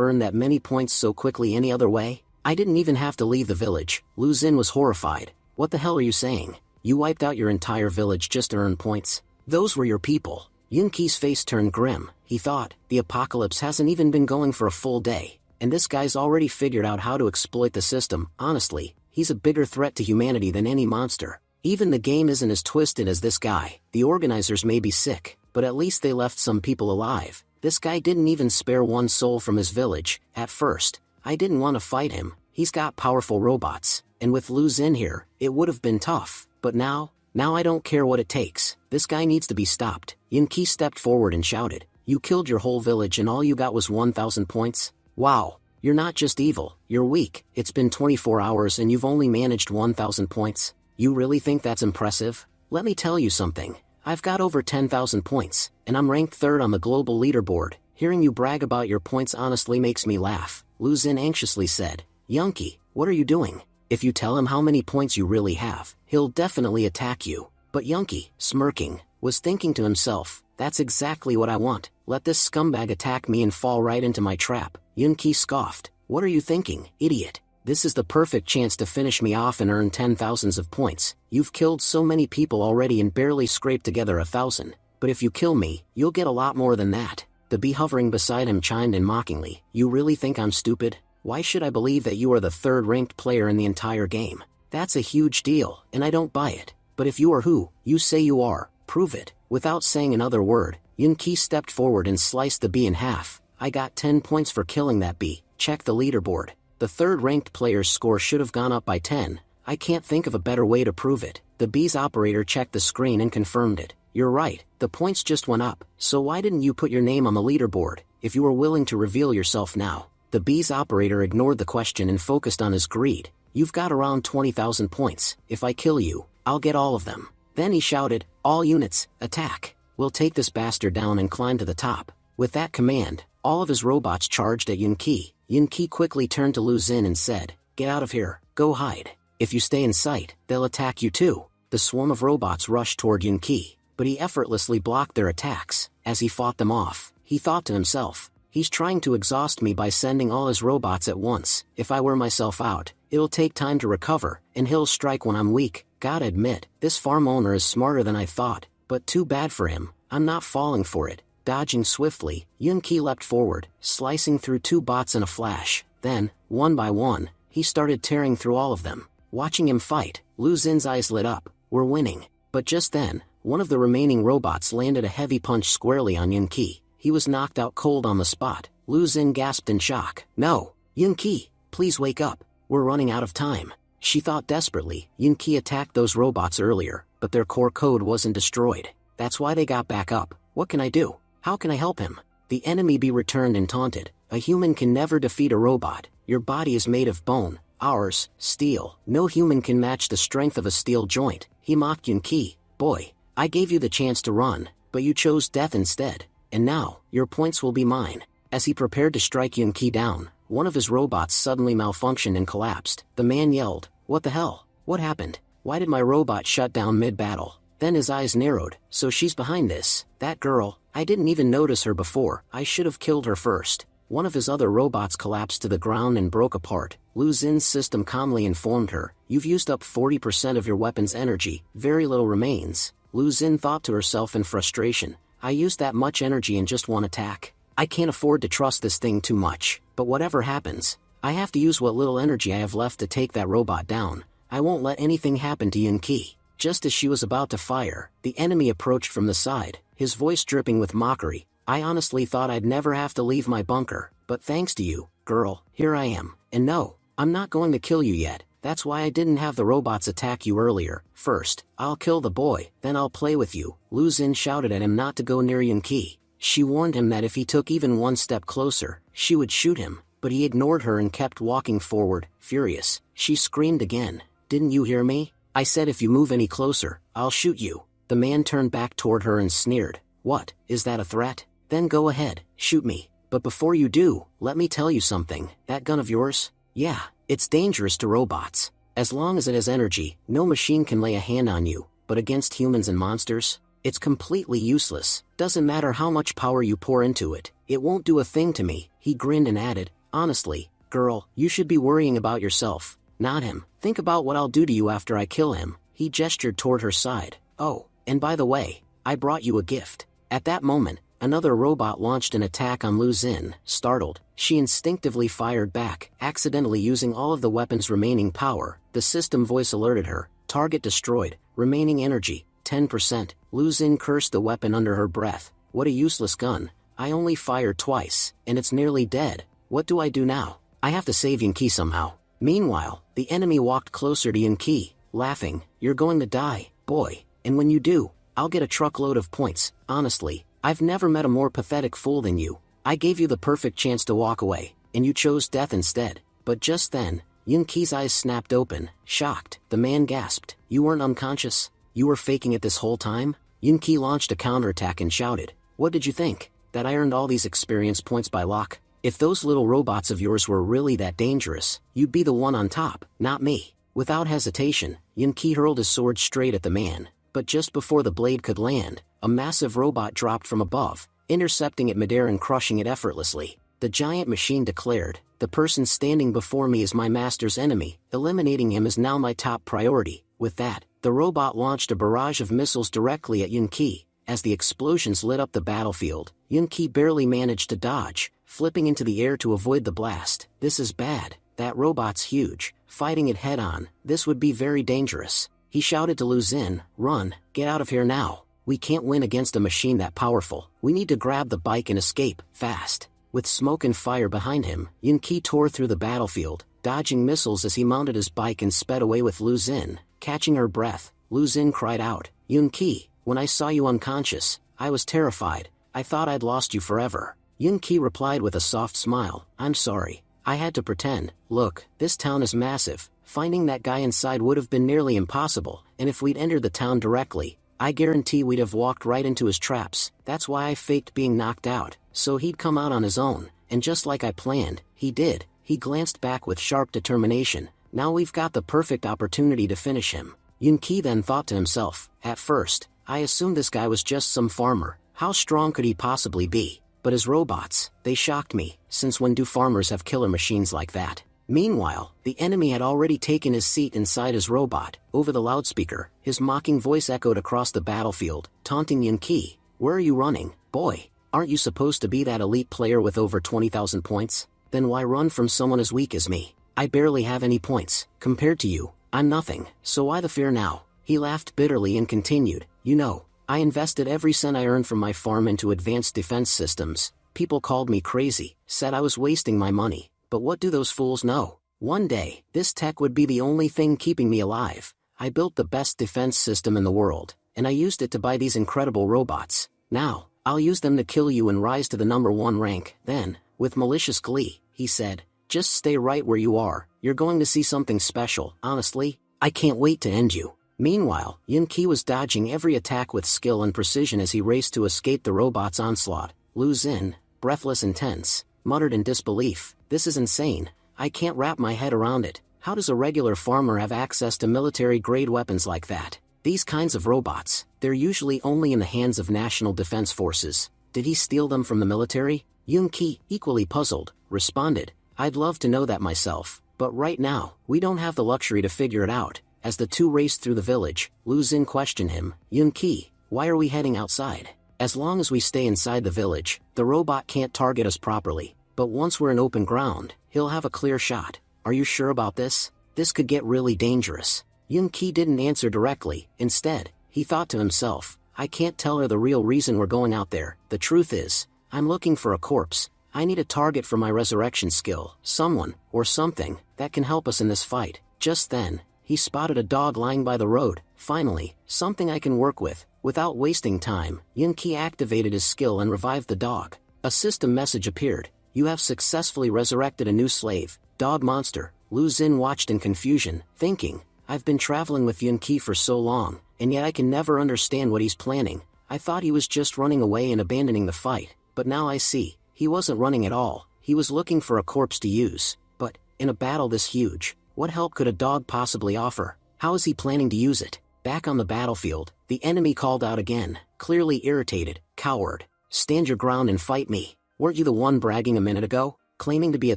earned that many points so quickly any other way? I didn't even have to leave the village. Lu Xun was horrified. What the hell are you saying? You wiped out your entire village just to earn points? Those were your people. Yunqi's face turned grim. He thought, the apocalypse hasn't even been going for a full day, and this guy's already figured out how to exploit the system. Honestly, he's a bigger threat to humanity than any monster. Even the game isn't as twisted as this guy. The organizers may be sick, but at least they left some people alive. This guy didn't even spare one soul from his village. At first, I didn't want to fight him. He's got powerful robots, and with Lu Xun here, it would have been tough. But now I don't care what it takes. This guy needs to be stopped. Yunqi stepped forward and shouted, you killed your whole village and all you got was 1,000 points? Wow, you're not just evil, you're weak. It's been 24 hours and you've only managed 1,000 points. You really think that's impressive? Let me tell you something. I've got over 10,000 points, and I'm ranked 3rd on the global leaderboard. Hearing you brag about your points honestly makes me laugh. Lu Xun anxiously said, Yunqi, what are you doing? If you tell him how many points you really have, he'll definitely attack you. But Yunqi, smirking, was thinking to himself, that's exactly what I want. Let this scumbag attack me and fall right into my trap. Yunqi scoffed. What are you thinking, idiot? This is the perfect chance to finish me off and earn 10,000s of points. You've killed so many people already and barely scraped together 1,000. But if you kill me, you'll get a lot more than that. The bee hovering beside him chimed in mockingly. You really think I'm stupid? Why should I believe that you are the 3rd-ranked player in the entire game? That's a huge deal, and I don't buy it. But if you are who you say you are, prove it. Without saying another word, Yunqi stepped forward and sliced the bee in half. I got 10 points for killing that bee. Check the leaderboard. The 3rd-ranked player's score should have gone up by 10. I can't think of a better way to prove it. The bee's operator checked the screen and confirmed it. You're right, the points just went up. So why didn't you put your name on the leaderboard, if you were willing to reveal yourself now? The bee's operator ignored the question and focused on his greed. You've got around 20,000 points. If I kill you, I'll get all of them. Then he shouted, all units, attack. We'll take this bastard down and climb to the top. With that command, all of his robots charged at Yunqi. Yunqi quickly turned to Lu Xun and said, get out of here, go hide. If you stay in sight, they'll attack you too. The swarm of robots rushed toward Yunqi, but he effortlessly blocked their attacks. As he fought them off, he thought to himself, he's trying to exhaust me by sending all his robots at once. If I wear myself out, it'll take time to recover, and he'll strike when I'm weak. Gotta admit, this farm owner is smarter than I thought, but too bad for him. I'm not falling for it. Dodging swiftly, Yunqi leapt forward, slicing through 2 bots in a flash. Then, one by one, he started tearing through all of them. Watching him fight, Lu Xun's eyes lit up. We're winning. But just then, one of the remaining robots landed a heavy punch squarely on Yunqi. He was knocked out cold on the spot. Lu Xun gasped in shock. No, Yunqi, please wake up. We're running out of time. She thought desperately. Yunqi attacked those robots earlier, but their core code wasn't destroyed. That's why they got back up. What can I do? How can I help him? The enemy bee returned and taunted. A human can never defeat a robot. Your body is made of bone. Ours, steel. No human can match the strength of a steel joint. He mocked Yunqi. Boy, I gave you the chance to run, but you chose death instead. And now, your points will be mine. As he prepared to strike Yunqi down, one of his robots suddenly malfunctioned and collapsed. The man yelled, what the hell? What happened? Why did my robot shut down mid-battle? Then his eyes narrowed. So she's behind this. That girl, I didn't even notice her before. I should have killed her first. One of his other robots collapsed to the ground and broke apart. Lu Xun's system calmly informed her, you've used up 40% of your weapon's energy. Very little remains. Lu Xun thought to herself in frustration. I used that much energy in just one attack. I can't afford to trust this thing too much. But whatever happens, I have to use what little energy I have left to take that robot down. I won't let anything happen to Yunqi. Just as she was about to fire, the enemy approached from the side, his voice dripping with mockery. I honestly thought I'd never have to leave my bunker, but thanks to you, girl, here I am. And no, I'm not going to kill you yet. That's why I didn't have the robots attack you earlier. First, I'll kill the boy, then I'll play with you. Lu Xun shouted at him not to go near Yunqi. She warned him that if he took even one step closer, she would shoot him. but he ignored her and kept walking forward, furious. She screamed again. "Didn't you hear me? I said if you move any closer, I'll shoot you." The man turned back toward her and sneered. "What, is that a threat? Then go ahead, shoot me. But before you do, let me tell you something. That gun of yours? Yeah, it's dangerous to robots. As long as it has energy, no machine can lay a hand on you, but against humans and monsters, it's completely useless. Doesn't matter how much power you pour into it, it won't do a thing to me." He grinned and added, "Honestly, girl, you should be worrying about yourself, not him. Think about what I'll do to you after I kill him." He gestured toward her side. "Oh, and by the way, I brought you a gift." At that moment, another robot launched an attack on Lu Xin. Startled, she instinctively fired back, accidentally using all of the weapon's remaining power. The system voice alerted her. "Target destroyed, remaining energy, 10%. Lu Xin cursed the weapon under her breath. "What a useless gun. I only fired twice, and it's nearly dead. What do I do now? I have to save Yanqi somehow." Meanwhile, the enemy walked closer to Yanqi, laughing. "You're going to die, boy, and when you do, I'll get a truckload of points. Honestly, I've never met a more pathetic fool than you. I gave you the perfect chance to walk away, and you chose death instead." But just then, Yanqi's eyes snapped open, shocked. The man gasped. "You weren't unconscious? You were faking it this whole time?" Yanqi launched a counterattack and shouted, "What did you think? That I earned all these experience points by luck? If those little robots of yours were really that dangerous, you'd be the one on top, not me." Without hesitation, Yanqi hurled his sword straight at the man, but just before the blade could land, a massive robot dropped from above, intercepting it midair and crushing it effortlessly. The giant machine declared, "The person standing before me is my master's enemy. Eliminating him is now my top priority." With that, the robot launched a barrage of missiles directly at Yanqi. As the explosions lit up the battlefield, Yanqi barely managed to dodge, flipping into the air to avoid the blast. "This is bad. That robot's huge. Fighting it head-on, this would be very dangerous." He shouted to Lu Xin, "Run, get out of here now. We can't win against a machine that powerful. We need to grab the bike and escape, fast." With smoke and fire behind him, Yanqi tore through the battlefield, dodging missiles as he mounted his bike and sped away with Lu Xin. Catching her breath, Lu Xin cried out, "Yanqi, when I saw you unconscious, I was terrified. I thought I'd lost you forever." Yanqi replied with a soft smile, "I'm sorry. I had to pretend. Look, this town is massive. Finding that guy inside would have been nearly impossible, and if we'd entered the town directly, I guarantee we'd have walked right into his traps. That's why I faked being knocked out, so he'd come out on his own, and just like I planned, he did." He glanced back with sharp determination. "Now we've got the perfect opportunity to finish him." Yanqi then thought to himself, "At first, I assumed this guy was just some farmer. How strong could he possibly be? But his robots, they shocked me, since when do farmers have killer machines like that?" Meanwhile, the enemy had already taken his seat inside his robot. Over the loudspeaker, his mocking voice echoed across the battlefield, taunting Yanqi, "Where are you running, boy? Aren't you supposed to be that elite player with over 20,000 points? Then why run from someone as weak as me? I barely have any points. Compared to you, I'm nothing, so why the fear now?" He laughed bitterly and continued, "You know, I invested every cent I earned from my farm into advanced defense systems. People called me crazy, said I was wasting my money. But what do those fools know? One day, this tech would be the only thing keeping me alive. I built the best defense system in the world, and I used it to buy these incredible robots. Now, I'll use them to kill you and rise to the #1 rank." Then, with malicious glee, he said, "Just stay right where you are. You're going to see something special. Honestly, I can't wait to end you." Meanwhile, Yanqi was dodging every attack with skill and precision as he raced to escape the robot's onslaught. Lu Xin, breathless and tense, muttered in disbelief, "This is insane. I can't wrap my head around it. How does a regular farmer have access to military-grade weapons like that? These kinds of robots, they're usually only in the hands of national defense forces. Did he steal them from the military?" Yanqi, equally puzzled, responded, "I'd love to know that myself, but right now, we don't have the luxury to figure it out." As the two raced through the village, Lu Xin questioned him, "Yanqi, why are we heading outside? As long as we stay inside the village, the robot can't target us properly. But once we're in open ground, he'll have a clear shot. Are you sure about this? This could get really dangerous." Yanqi didn't answer directly. Instead, he thought to himself, "I can't tell her the real reason we're going out there. The truth is, I'm looking for a corpse. I need a target for my resurrection skill, someone, or something, that can help us in this fight." Just then, he spotted a dog lying by the road. Finally, something I can work with. Without wasting time, Yanqi activated his skill and revived the dog. A system message appeared. you have successfully resurrected a new slave, dog monster. Lu Xin watched in confusion, thinking, I've been traveling with Yunqi for so long, and yet I can never understand what he's planning. I thought he was just running away and abandoning the fight, but now I see, he wasn't running at all, he was looking for a corpse to use. But, in a battle this huge, what help could a dog possibly offer? How is he planning to use it? Back on the battlefield, the enemy called out again, clearly irritated, coward. Stand your ground and fight me. Weren't you the one bragging a minute ago, claiming to be a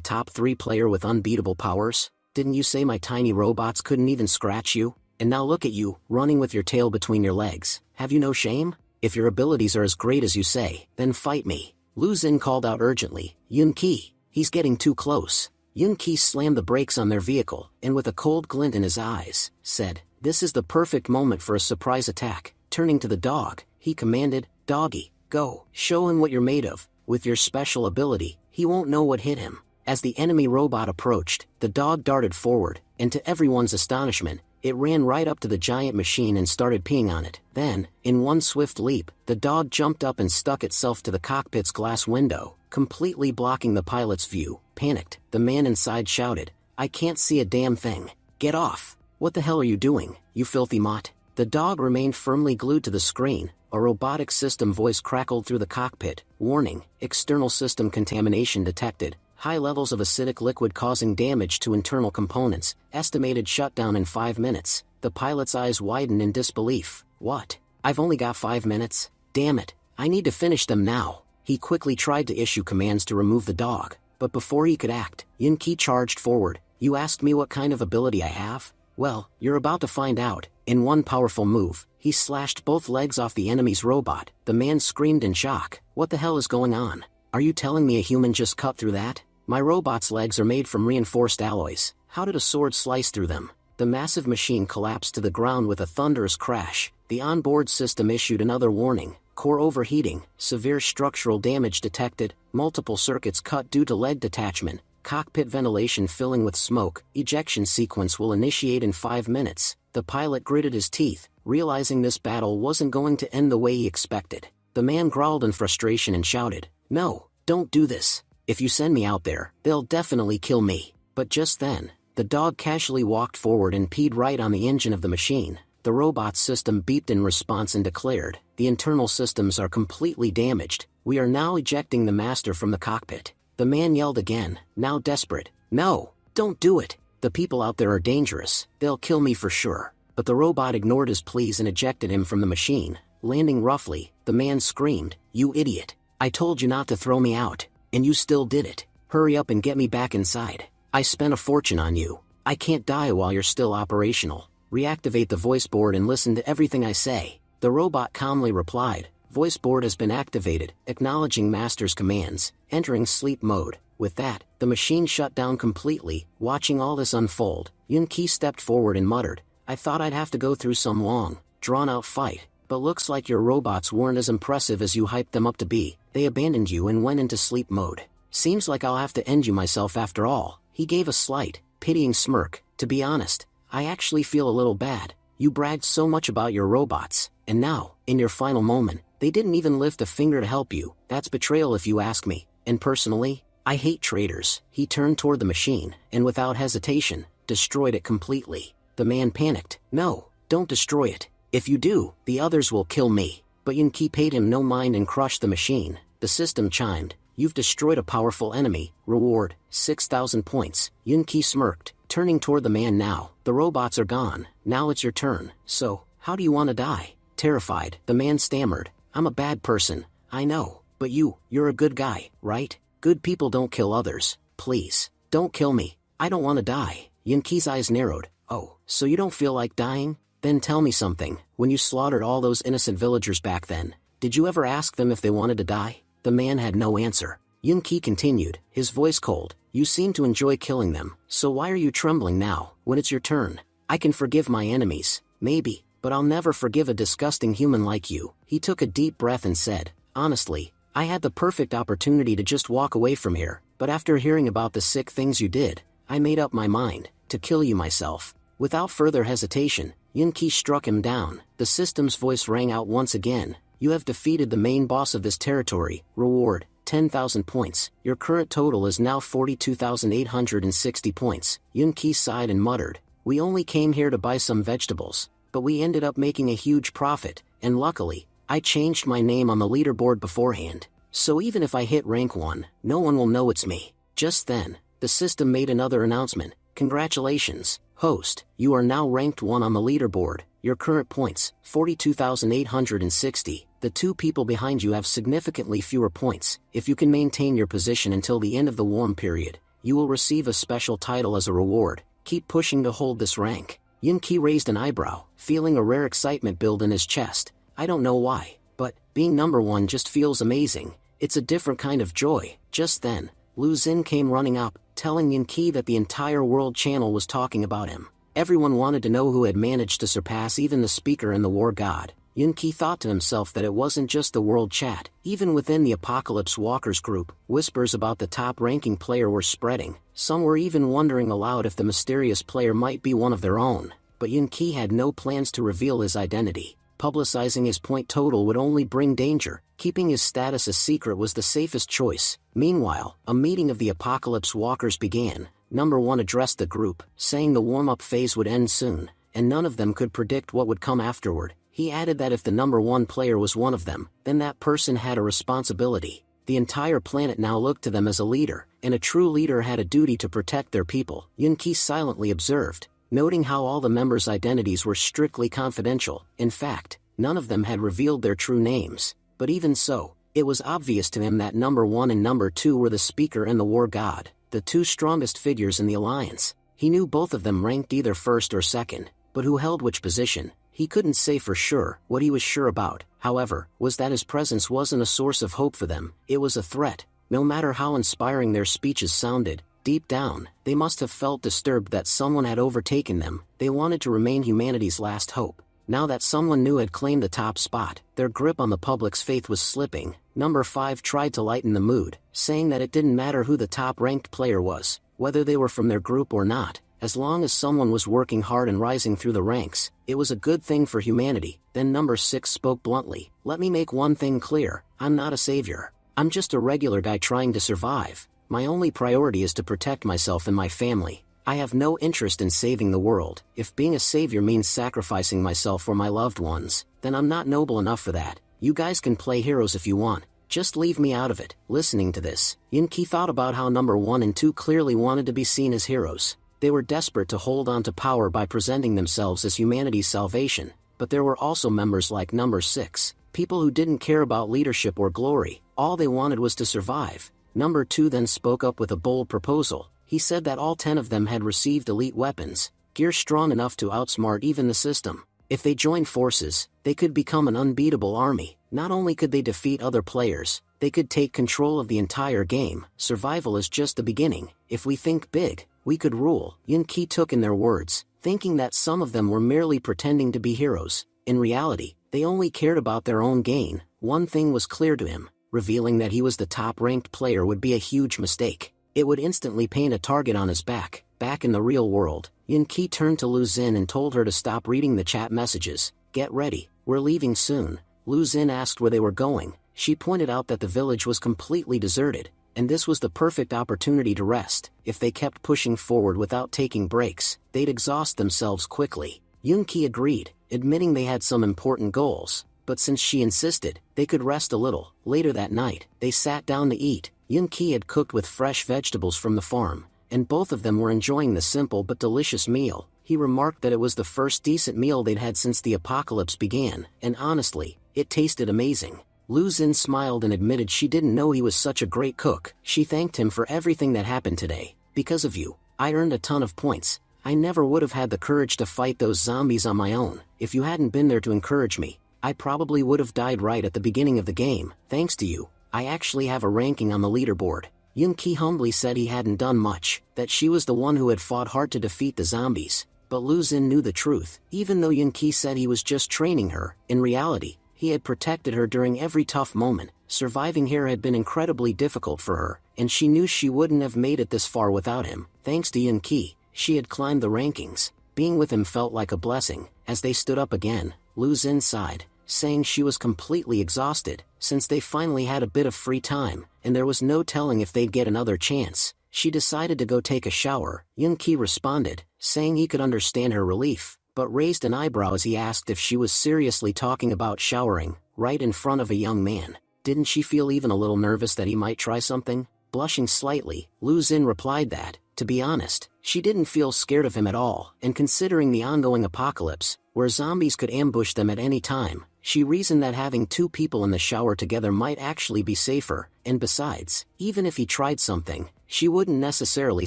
top 3 player with unbeatable powers? Didn't you say my tiny robots couldn't even scratch you? And now look at you, running with your tail between your legs. Have you no shame? If your abilities are as great as you say, then fight me. Lu Xin called out urgently, Yunqi, he's getting too close. Yunqi slammed the brakes on their vehicle, and with a cold glint in his eyes, said, this is the perfect moment for a surprise attack. Turning to the dog, he commanded, Doggy, go, show him what you're made of. With your special ability, he won't know what hit him. As the enemy robot approached, the dog darted forward, and to everyone's astonishment, it ran right up to the giant machine and started peeing on it. Then, in one swift leap, the dog jumped up and stuck itself to the cockpit's glass window, completely blocking the pilot's view. Panicked, the man inside shouted, I can't see a damn thing. Get off. What the hell are you doing, you filthy mutt? The dog remained firmly glued to the screen. A robotic system voice crackled through the cockpit. Warning, external system contamination detected. High levels of acidic liquid causing damage to internal components. Estimated shutdown in 5 minutes. The pilot's eyes widened in disbelief. What? I've only got 5 minutes? Damn it, I need to finish them now. He quickly tried to issue commands to remove the dog. But before he could act, Yunqi charged forward. You asked me what kind of ability I have? Well, you're about to find out. In one powerful move, he slashed both legs off the enemy's robot. The man screamed in shock. What the hell is going on? Are you telling me a human just cut through that? My robot's legs are made from reinforced alloys. How did a sword slice through them? The massive machine collapsed to the ground with a thunderous crash. The onboard system issued another warning. Core overheating, severe structural damage detected, multiple circuits cut due to leg detachment, cockpit ventilation filling with smoke, ejection sequence will initiate in 5 minutes. The pilot gritted his teeth, realizing this battle wasn't going to end the way he expected. The man growled in frustration and shouted, No, don't do this. If you send me out there, they'll definitely kill me. But just then, the dog casually walked forward and peed right on the engine of the machine. The robot system beeped in response and declared, the internal systems are completely damaged. We are now ejecting the master from the cockpit. The man yelled again, now desperate. No, don't do it. The people out there are dangerous. They'll kill me for sure. But the robot ignored his pleas and ejected him from the machine. Landing roughly, the man screamed, You idiot. I told you not to throw me out, and you still did it. Hurry up and get me back inside. I spent a fortune on you. I can't die while you're still operational. Reactivate the voice board and listen to everything I say. The robot calmly replied, Voice board has been activated, acknowledging master's commands, entering sleep mode. With that, the machine shut down completely. Watching all this unfold, Yunqi stepped forward and muttered, I thought I'd have to go through some long, drawn-out fight, but looks like your robots weren't as impressive as you hyped them up to be. They abandoned you and went into sleep mode. Seems like I'll have to end you myself after all. He gave a slight, pitying smirk. To be honest, I actually feel a little bad. You bragged so much about your robots, and now, in your final moment, they didn't even lift a finger to help you. That's betrayal if you ask me. And personally, I hate traitors. He turned toward the machine, and without hesitation, destroyed it completely. The man panicked. No, don't destroy it. If you do, the others will kill me. But Yunqi paid him no mind and crushed the machine. The system chimed. You've destroyed a powerful enemy. Reward, 6,000 points. Yunqi smirked, turning toward the man now. The robots are gone. Now it's your turn. So, how do you want to die? Terrified, the man stammered. I'm a bad person. I know. But you're a good guy, right? Good people don't kill others. Please, don't kill me. I don't want to die. Yunqi's eyes narrowed. Oh, so you don't feel like dying? Then tell me something. When you slaughtered all those innocent villagers back then, did you ever ask them if they wanted to die? The man had no answer. Yunqi continued, his voice cold. You seem to enjoy killing them, so why are you trembling now, when it's your turn? I can forgive my enemies, maybe, but I'll never forgive a disgusting human like you. He took a deep breath and said, honestly, I had the perfect opportunity to just walk away from here, but after hearing about the sick things you did, I made up my mind, to kill you myself. Without further hesitation, Yunqi struck him down. The system's voice rang out once again. You have defeated the main boss of this territory. Reward, 10,000 points, your current total is now 42,860 points. Yun-ki sighed and muttered, we only came here to buy some vegetables, but we ended up making a huge profit, and luckily, I changed my name on the leaderboard beforehand. So even if I hit rank 1, no one will know it's me. Just then, the system made another announcement. Congratulations, host, you are now ranked 1 on the leaderboard. Your current points, 42,860. The 2 people behind you have significantly fewer points. If you can maintain your position until the end of the warm period, you will receive a special title as a reward. Keep pushing to hold this rank. Yun-ki raised an eyebrow, feeling a rare excitement build in his chest. I don't know why, but being number 1 just feels amazing. It's a different kind of joy. Just then, Lu Xun came running up, telling Yun-ki that the entire world channel was talking about him. Everyone wanted to know who had managed to surpass even the speaker and the war god. Yun-ki thought to himself that it wasn't just the world chat. Even within the Apocalypse Walkers group, whispers about the top-ranking player were spreading. Some were even wondering aloud if the mysterious player might be one of their own. But Yun-ki had no plans to reveal his identity. Publicizing his point total would only bring danger. Keeping his status a secret was the safest choice. Meanwhile, a meeting of the Apocalypse Walkers began. Number 1 addressed the group, saying the warm-up phase would end soon, and none of them could predict what would come afterward. He added that if the number 1 player was one of them, then that person had a responsibility. The entire planet now looked to them as a leader, and a true leader had a duty to protect their people. Yun-ki silently observed, noting how all the members' identities were strictly confidential. In fact, none of them had revealed their true names. But even so, it was obvious to him that number 1 and number 2 were the speaker and the war god, the 2 strongest figures in the alliance. He knew both of them ranked either first or second, but who held which position, he couldn't say for sure. What he was sure about, however, was that his presence wasn't a source of hope for them, it was a threat. No matter how inspiring their speeches sounded, deep down, they must have felt disturbed that someone had overtaken them. They wanted to remain humanity's last hope. Now that someone new had claimed the top spot, their grip on the public's faith was slipping. Number 5 tried to lighten the mood, saying that it didn't matter who the top-ranked player was, whether they were from their group or not. As long as someone was working hard and rising through the ranks, it was a good thing for humanity. Then number 6 spoke bluntly, let me make one thing clear, I'm not a savior. I'm just a regular guy trying to survive. My only priority is to protect myself and my family. I have no interest in saving the world. If being a savior means sacrificing myself for my loved ones, then I'm not noble enough for that. You guys can play heroes if you want. Just leave me out of it. Listening to this, Yun-ki thought about how number 1 and 2 clearly wanted to be seen as heroes. They were desperate to hold on to power by presenting themselves as humanity's salvation. But there were also members like number 6, people who didn't care about leadership or glory. All they wanted was to survive. Number 2 then spoke up with a bold proposal. He said that all 10 of them had received elite weapons, gear strong enough to outsmart even the system. If they joined forces, they could become an unbeatable army. Not only could they defeat other players, they could take control of the entire game. Survival is just the beginning. If we think big, we could rule. Yun-ki took in their words, thinking that some of them were merely pretending to be heroes. In reality, they only cared about their own gain. One thing was clear to him, revealing that he was the top-ranked player would be a huge mistake. It would instantly paint a target on his back. Back in the real world, Yun-ki turned to Lu Xun and told her to stop reading the chat messages. Get ready, we're leaving soon. Lu Xun asked where they were going. She pointed out that the village was completely deserted, and this was the perfect opportunity to rest. If they kept pushing forward without taking breaks, they'd exhaust themselves quickly. Yun-ki agreed, admitting they had some important goals, but since she insisted, they could rest a little. Later that night, they sat down to eat. Yun-ki had cooked with fresh vegetables from the farm, and both of them were enjoying the simple but delicious meal. He remarked that it was the first decent meal they'd had since the apocalypse began, and honestly, it tasted amazing. Lu Xun smiled and admitted she didn't know he was such a great cook. She thanked him for everything that happened today. Because of you, I earned a ton of points. I never would have had the courage to fight those zombies on my own. If you hadn't been there to encourage me, I probably would have died right at the beginning of the game. Thanks to you, I actually have a ranking on the leaderboard. Yun-ki humbly said he hadn't done much, that she was the one who had fought hard to defeat the zombies. But Lu Xun knew the truth. Even though Yun-ki said he was just training her, in reality, he had protected her during every tough moment. Surviving here had been incredibly difficult for her, and she knew she wouldn't have made it this far without him. Thanks to Yun-ki, she had climbed the rankings. Being with him felt like a blessing. As they stood up again, Lu Xun sighed, saying she was completely exhausted. Since they finally had a bit of free time, and there was no telling if they'd get another chance. She decided to go take a shower. Yoon-ki responded, saying he could understand her relief, but raised an eyebrow as he asked if she was seriously talking about showering, right in front of a young man. Didn't she feel even a little nervous that he might try something? Blushing slightly, Lu Xin replied that, to be honest, she didn't feel scared of him at all, and considering the ongoing apocalypse, where zombies could ambush them at any time, she reasoned that having two people in the shower together might actually be safer, and besides, even if he tried something, she wouldn't necessarily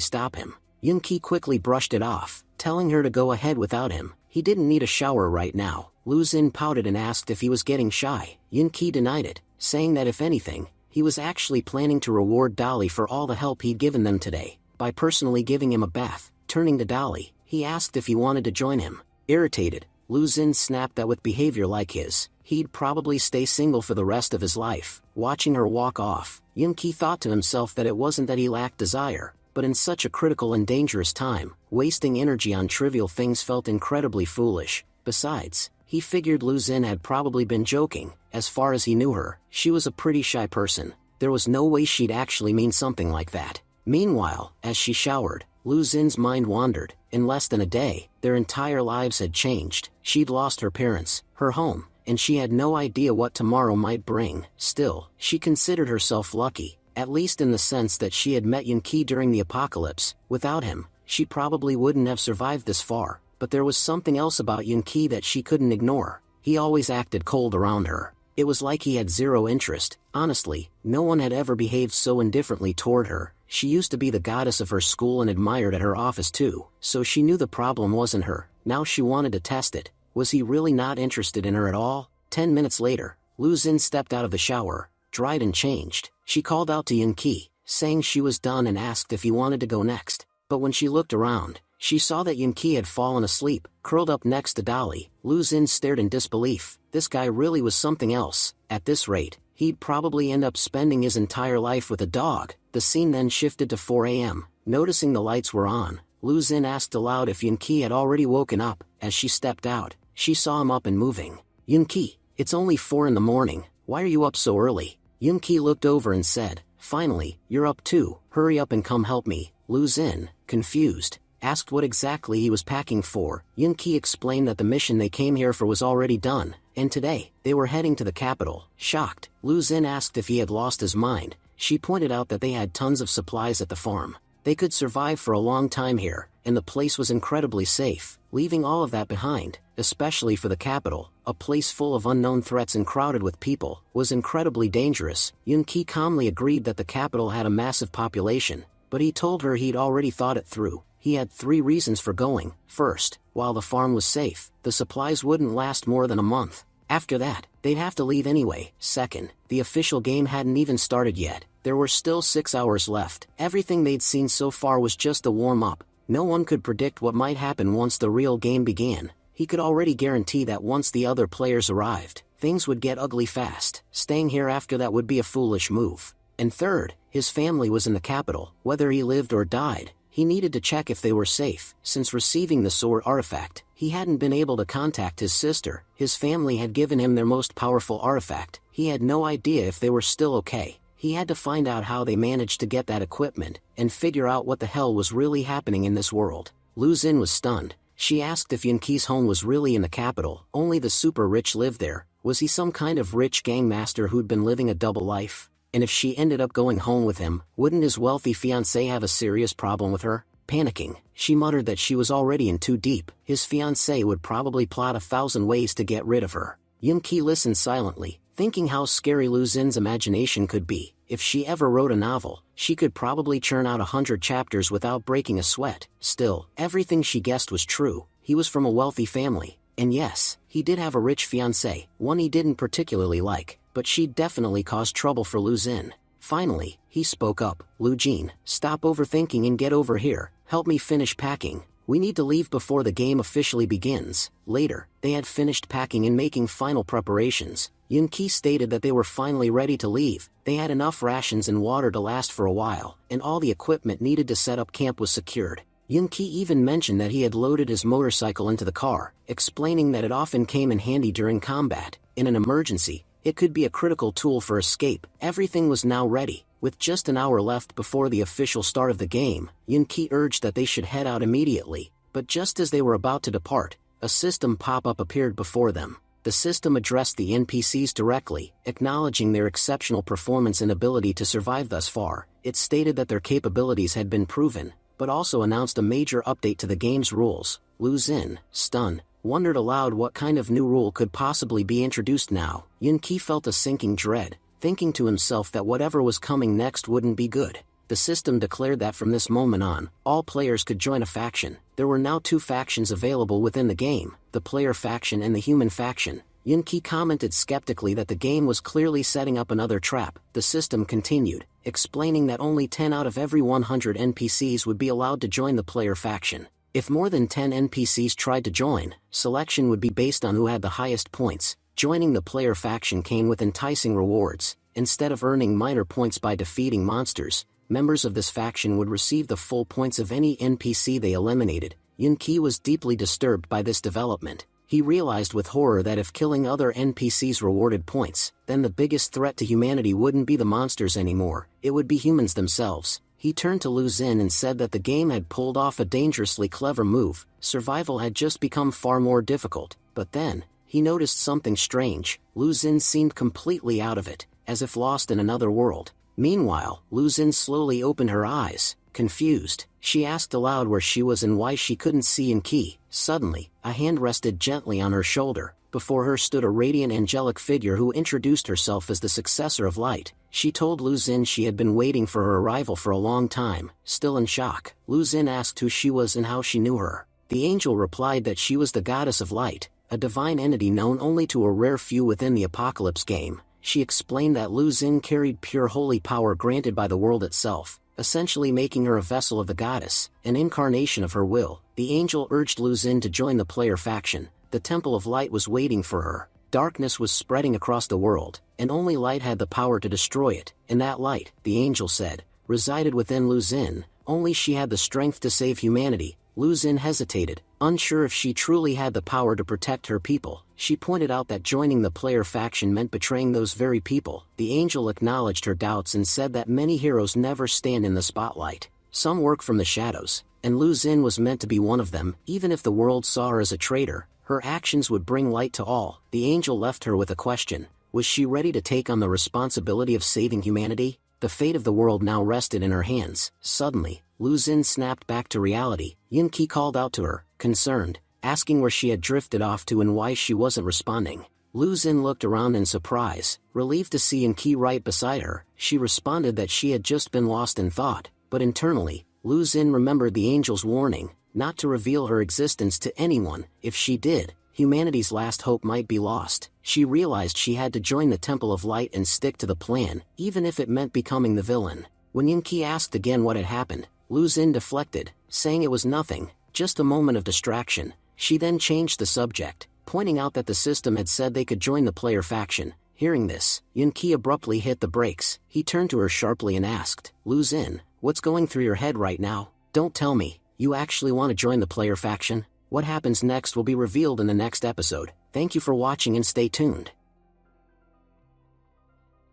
stop him. Yoon-ki quickly brushed it off, telling her to go ahead without him. He didn't need a shower right now. Lu Xin pouted and asked if he was getting shy. Yoon-ki denied it, saying that if anything, he was actually planning to reward Dolly for all the help he'd given them today, by personally giving him a bath. Turning to Dolly, he asked if he wanted to join him. Irritated, Lu Xin snapped that with behavior like his, he'd probably stay single for the rest of his life. Watching her walk off, Yoon-ki thought to himself that it wasn't that he lacked desire, but in such a critical and dangerous time, wasting energy on trivial things felt incredibly foolish. Besides, he figured Lu Xin had probably been joking. As far as he knew her, she was a pretty shy person. There was no way she'd actually mean something like that. Meanwhile, as she showered, Lu Xin's mind wandered. In less than a day, their entire lives had changed. She'd lost her parents, her home, and she had no idea what tomorrow might bring. Still, she considered herself lucky, at least in the sense that she had met Yoon-ki during the apocalypse. Without him, she probably wouldn't have survived this far, but there was something else about Yoon-ki that she couldn't ignore. He always acted cold around her. It was like he had zero interest. Honestly, no one had ever behaved so indifferently toward her. She used to be the goddess of her school and admired at her office too, so she knew the problem wasn't her. Now she wanted to test it. Was he really not interested in her at all? 10 minutes later, Lu Xin stepped out of the shower, dried and changed. She called out to Yoon-ki, saying she was done and asked if he wanted to go next. But when she looked around, she saw that Yoon-ki had fallen asleep, curled up next to Dolly. Lu Xin stared in disbelief. This guy really was something else. At this rate, he'd probably end up spending his entire life with a dog. The scene then shifted to 4 a.m. Noticing the lights were on, Lu Xin asked aloud if Yoon-ki had already woken up. As she stepped out, she saw him up and moving. Yoon-ki, it's only 4 in the morning. Why are you up so early? Yoon-ki looked over and said, finally, you're up too. Hurry up and come help me. Lu Xin, confused, asked what exactly he was packing for. Yoon-ki explained that the mission they came here for was already done, and today, they were heading to the capital. Shocked, Lu Xin asked if he had lost his mind. She pointed out that they had tons of supplies at the farm. They could survive for a long time here, and the place was incredibly safe. Leaving all of that behind, especially for the capital, a place full of unknown threats and crowded with people, was incredibly dangerous. Yoon-ki calmly agreed that the capital had a massive population, but he told her he'd already thought it through. He had 3 reasons for going. First, while the farm was safe, the supplies wouldn't last more than a month. After that, they'd have to leave anyway. Second, the official game hadn't even started yet. There were still 6 hours left. Everything they'd seen so far was just a warm-up. No one could predict what might happen once the real game began. He could already guarantee that once the other players arrived, things would get ugly fast. Staying here after that would be a foolish move. And third, his family was in the capital. Whether he lived or died, he needed to check if they were safe. Since receiving the sword artifact, he hadn't been able to contact his sister. His family had given him their most powerful artifact. He had no idea if they were still okay. He had to find out how they managed to get that equipment, and figure out what the hell was really happening in this world. Lu Xin was stunned. She asked if Yoon-ki's home was really in the capital. Only the super rich lived there. Was he some kind of rich gang master who'd been living a double life? And if she ended up going home with him, wouldn't his wealthy fiancé have a serious problem with her? Panicking, she muttered that she was already in too deep. His fiancé would probably plot 1,000 ways to get rid of her. Yoon-ki listened silently, thinking how scary Lu Xin's imagination could be. If she ever wrote a novel, she could probably churn out 100 chapters without breaking a sweat. Still, everything she guessed was true. He was from a wealthy family. And yes, he did have a rich fiancé, one he didn't particularly like, but she'd definitely caused trouble for Lu Xin. Finally, he spoke up. Lu Jin, stop overthinking and get over here. Help me finish packing. We need to leave before the game officially begins. Later, they had finished packing and making final preparations. Yoon-ki stated that they were finally ready to leave. They had enough rations and water to last for a while, and all the equipment needed to set up camp was secured. Yoon-ki even mentioned that he had loaded his motorcycle into the car, explaining that it often came in handy during combat. In an emergency, It could be a critical tool for escape. Everything was now ready. With just an hour left before the official start of the game, Yun-Ki urged that they should head out immediately, but just as they were about to depart, a system pop-up appeared before them. The system addressed the NPCs directly, acknowledging their exceptional performance and ability to survive thus far. It stated that their capabilities had been proven, but also announced a major update to the game's rules. Lu Xin, stunned, wondered aloud what kind of new rule could possibly be introduced now. Yun-Ki felt a sinking dread, thinking to himself that whatever was coming next wouldn't be good. The system declared that from this moment on, all players could join a faction. There were now 2 factions available within the game, the player faction and the human faction. Yun-Ki commented skeptically that the game was clearly setting up another trap. The system continued, explaining that only 10 out of every 100 NPCs would be allowed to join the player faction. If more than 10 NPCs tried to join, selection would be based on who had the highest points. Joining the player faction came with enticing rewards. Instead of earning minor points by defeating monsters, members of this faction would receive the full points of any NPC they eliminated. Yun-Ki was deeply disturbed by this development. He realized with horror that if killing other NPCs rewarded points, then the biggest threat to humanity wouldn't be the monsters anymore, it would be humans themselves. He turned to Lu Xin and said that the game had pulled off a dangerously clever move. Survival had just become far more difficult. But then, he noticed something strange. Lu Xin seemed completely out of it, as if lost in another world. Meanwhile, Lu Xin slowly opened her eyes, confused. She asked aloud where she was and why she couldn't see Yun-Ki. Suddenly, a hand rested gently on her shoulder. Before her stood a radiant angelic figure who introduced herself as the successor of Light. She told Lu Xin she had been waiting for her arrival for a long time. Still in shock, Lu Xin asked who she was and how she knew her. The angel replied that she was the goddess of light, a divine entity known only to a rare few within the Apocalypse game. She explained that Lu Xin carried pure holy power granted by the world itself, essentially making her a vessel of the goddess, an incarnation of her will. The angel urged Lu Xin to join the player faction. The Temple of Light was waiting for her. Darkness was spreading across the world, and only light had the power to destroy it. And that light, the angel said, resided within Lu Xin. Only she had the strength to save humanity. Lu Xin hesitated, unsure if she truly had the power to protect her people. She pointed out that joining the player faction meant betraying those very people. The angel acknowledged her doubts and said that many heroes never stand in the spotlight. Some work from the shadows, and Lu Xin was meant to be one of them. Even if the world saw her as a traitor, her actions would bring light to all. The angel left her with a question. Was she ready to take on the responsibility of saving humanity? The fate of the world now rested in her hands. Suddenly, Lu Xin snapped back to reality. Yun-Ki called out to her, concerned, asking where she had drifted off to and why she wasn't responding. Lu Xin looked around in surprise, relieved to see Yun-Ki right beside her. She responded that she had just been lost in thought, but internally, Lu Xin remembered the angel's warning, not to reveal her existence to anyone. If she did, humanity's last hope might be lost. She realized she had to join the Temple of Light and stick to the plan, even if it meant becoming the villain. When Yun-Ki asked again what had happened, Lu Xin deflected, saying it was nothing, just a moment of distraction. She then changed the subject, pointing out that the system had said they could join the player faction. Hearing this, Yun-Ki abruptly hit the brakes. He turned to her sharply and asked, Lu Xin, what's going through your head right now? Don't tell me, you actually want to join the player faction? What happens next will be revealed in the next episode. Thank you for watching and stay tuned.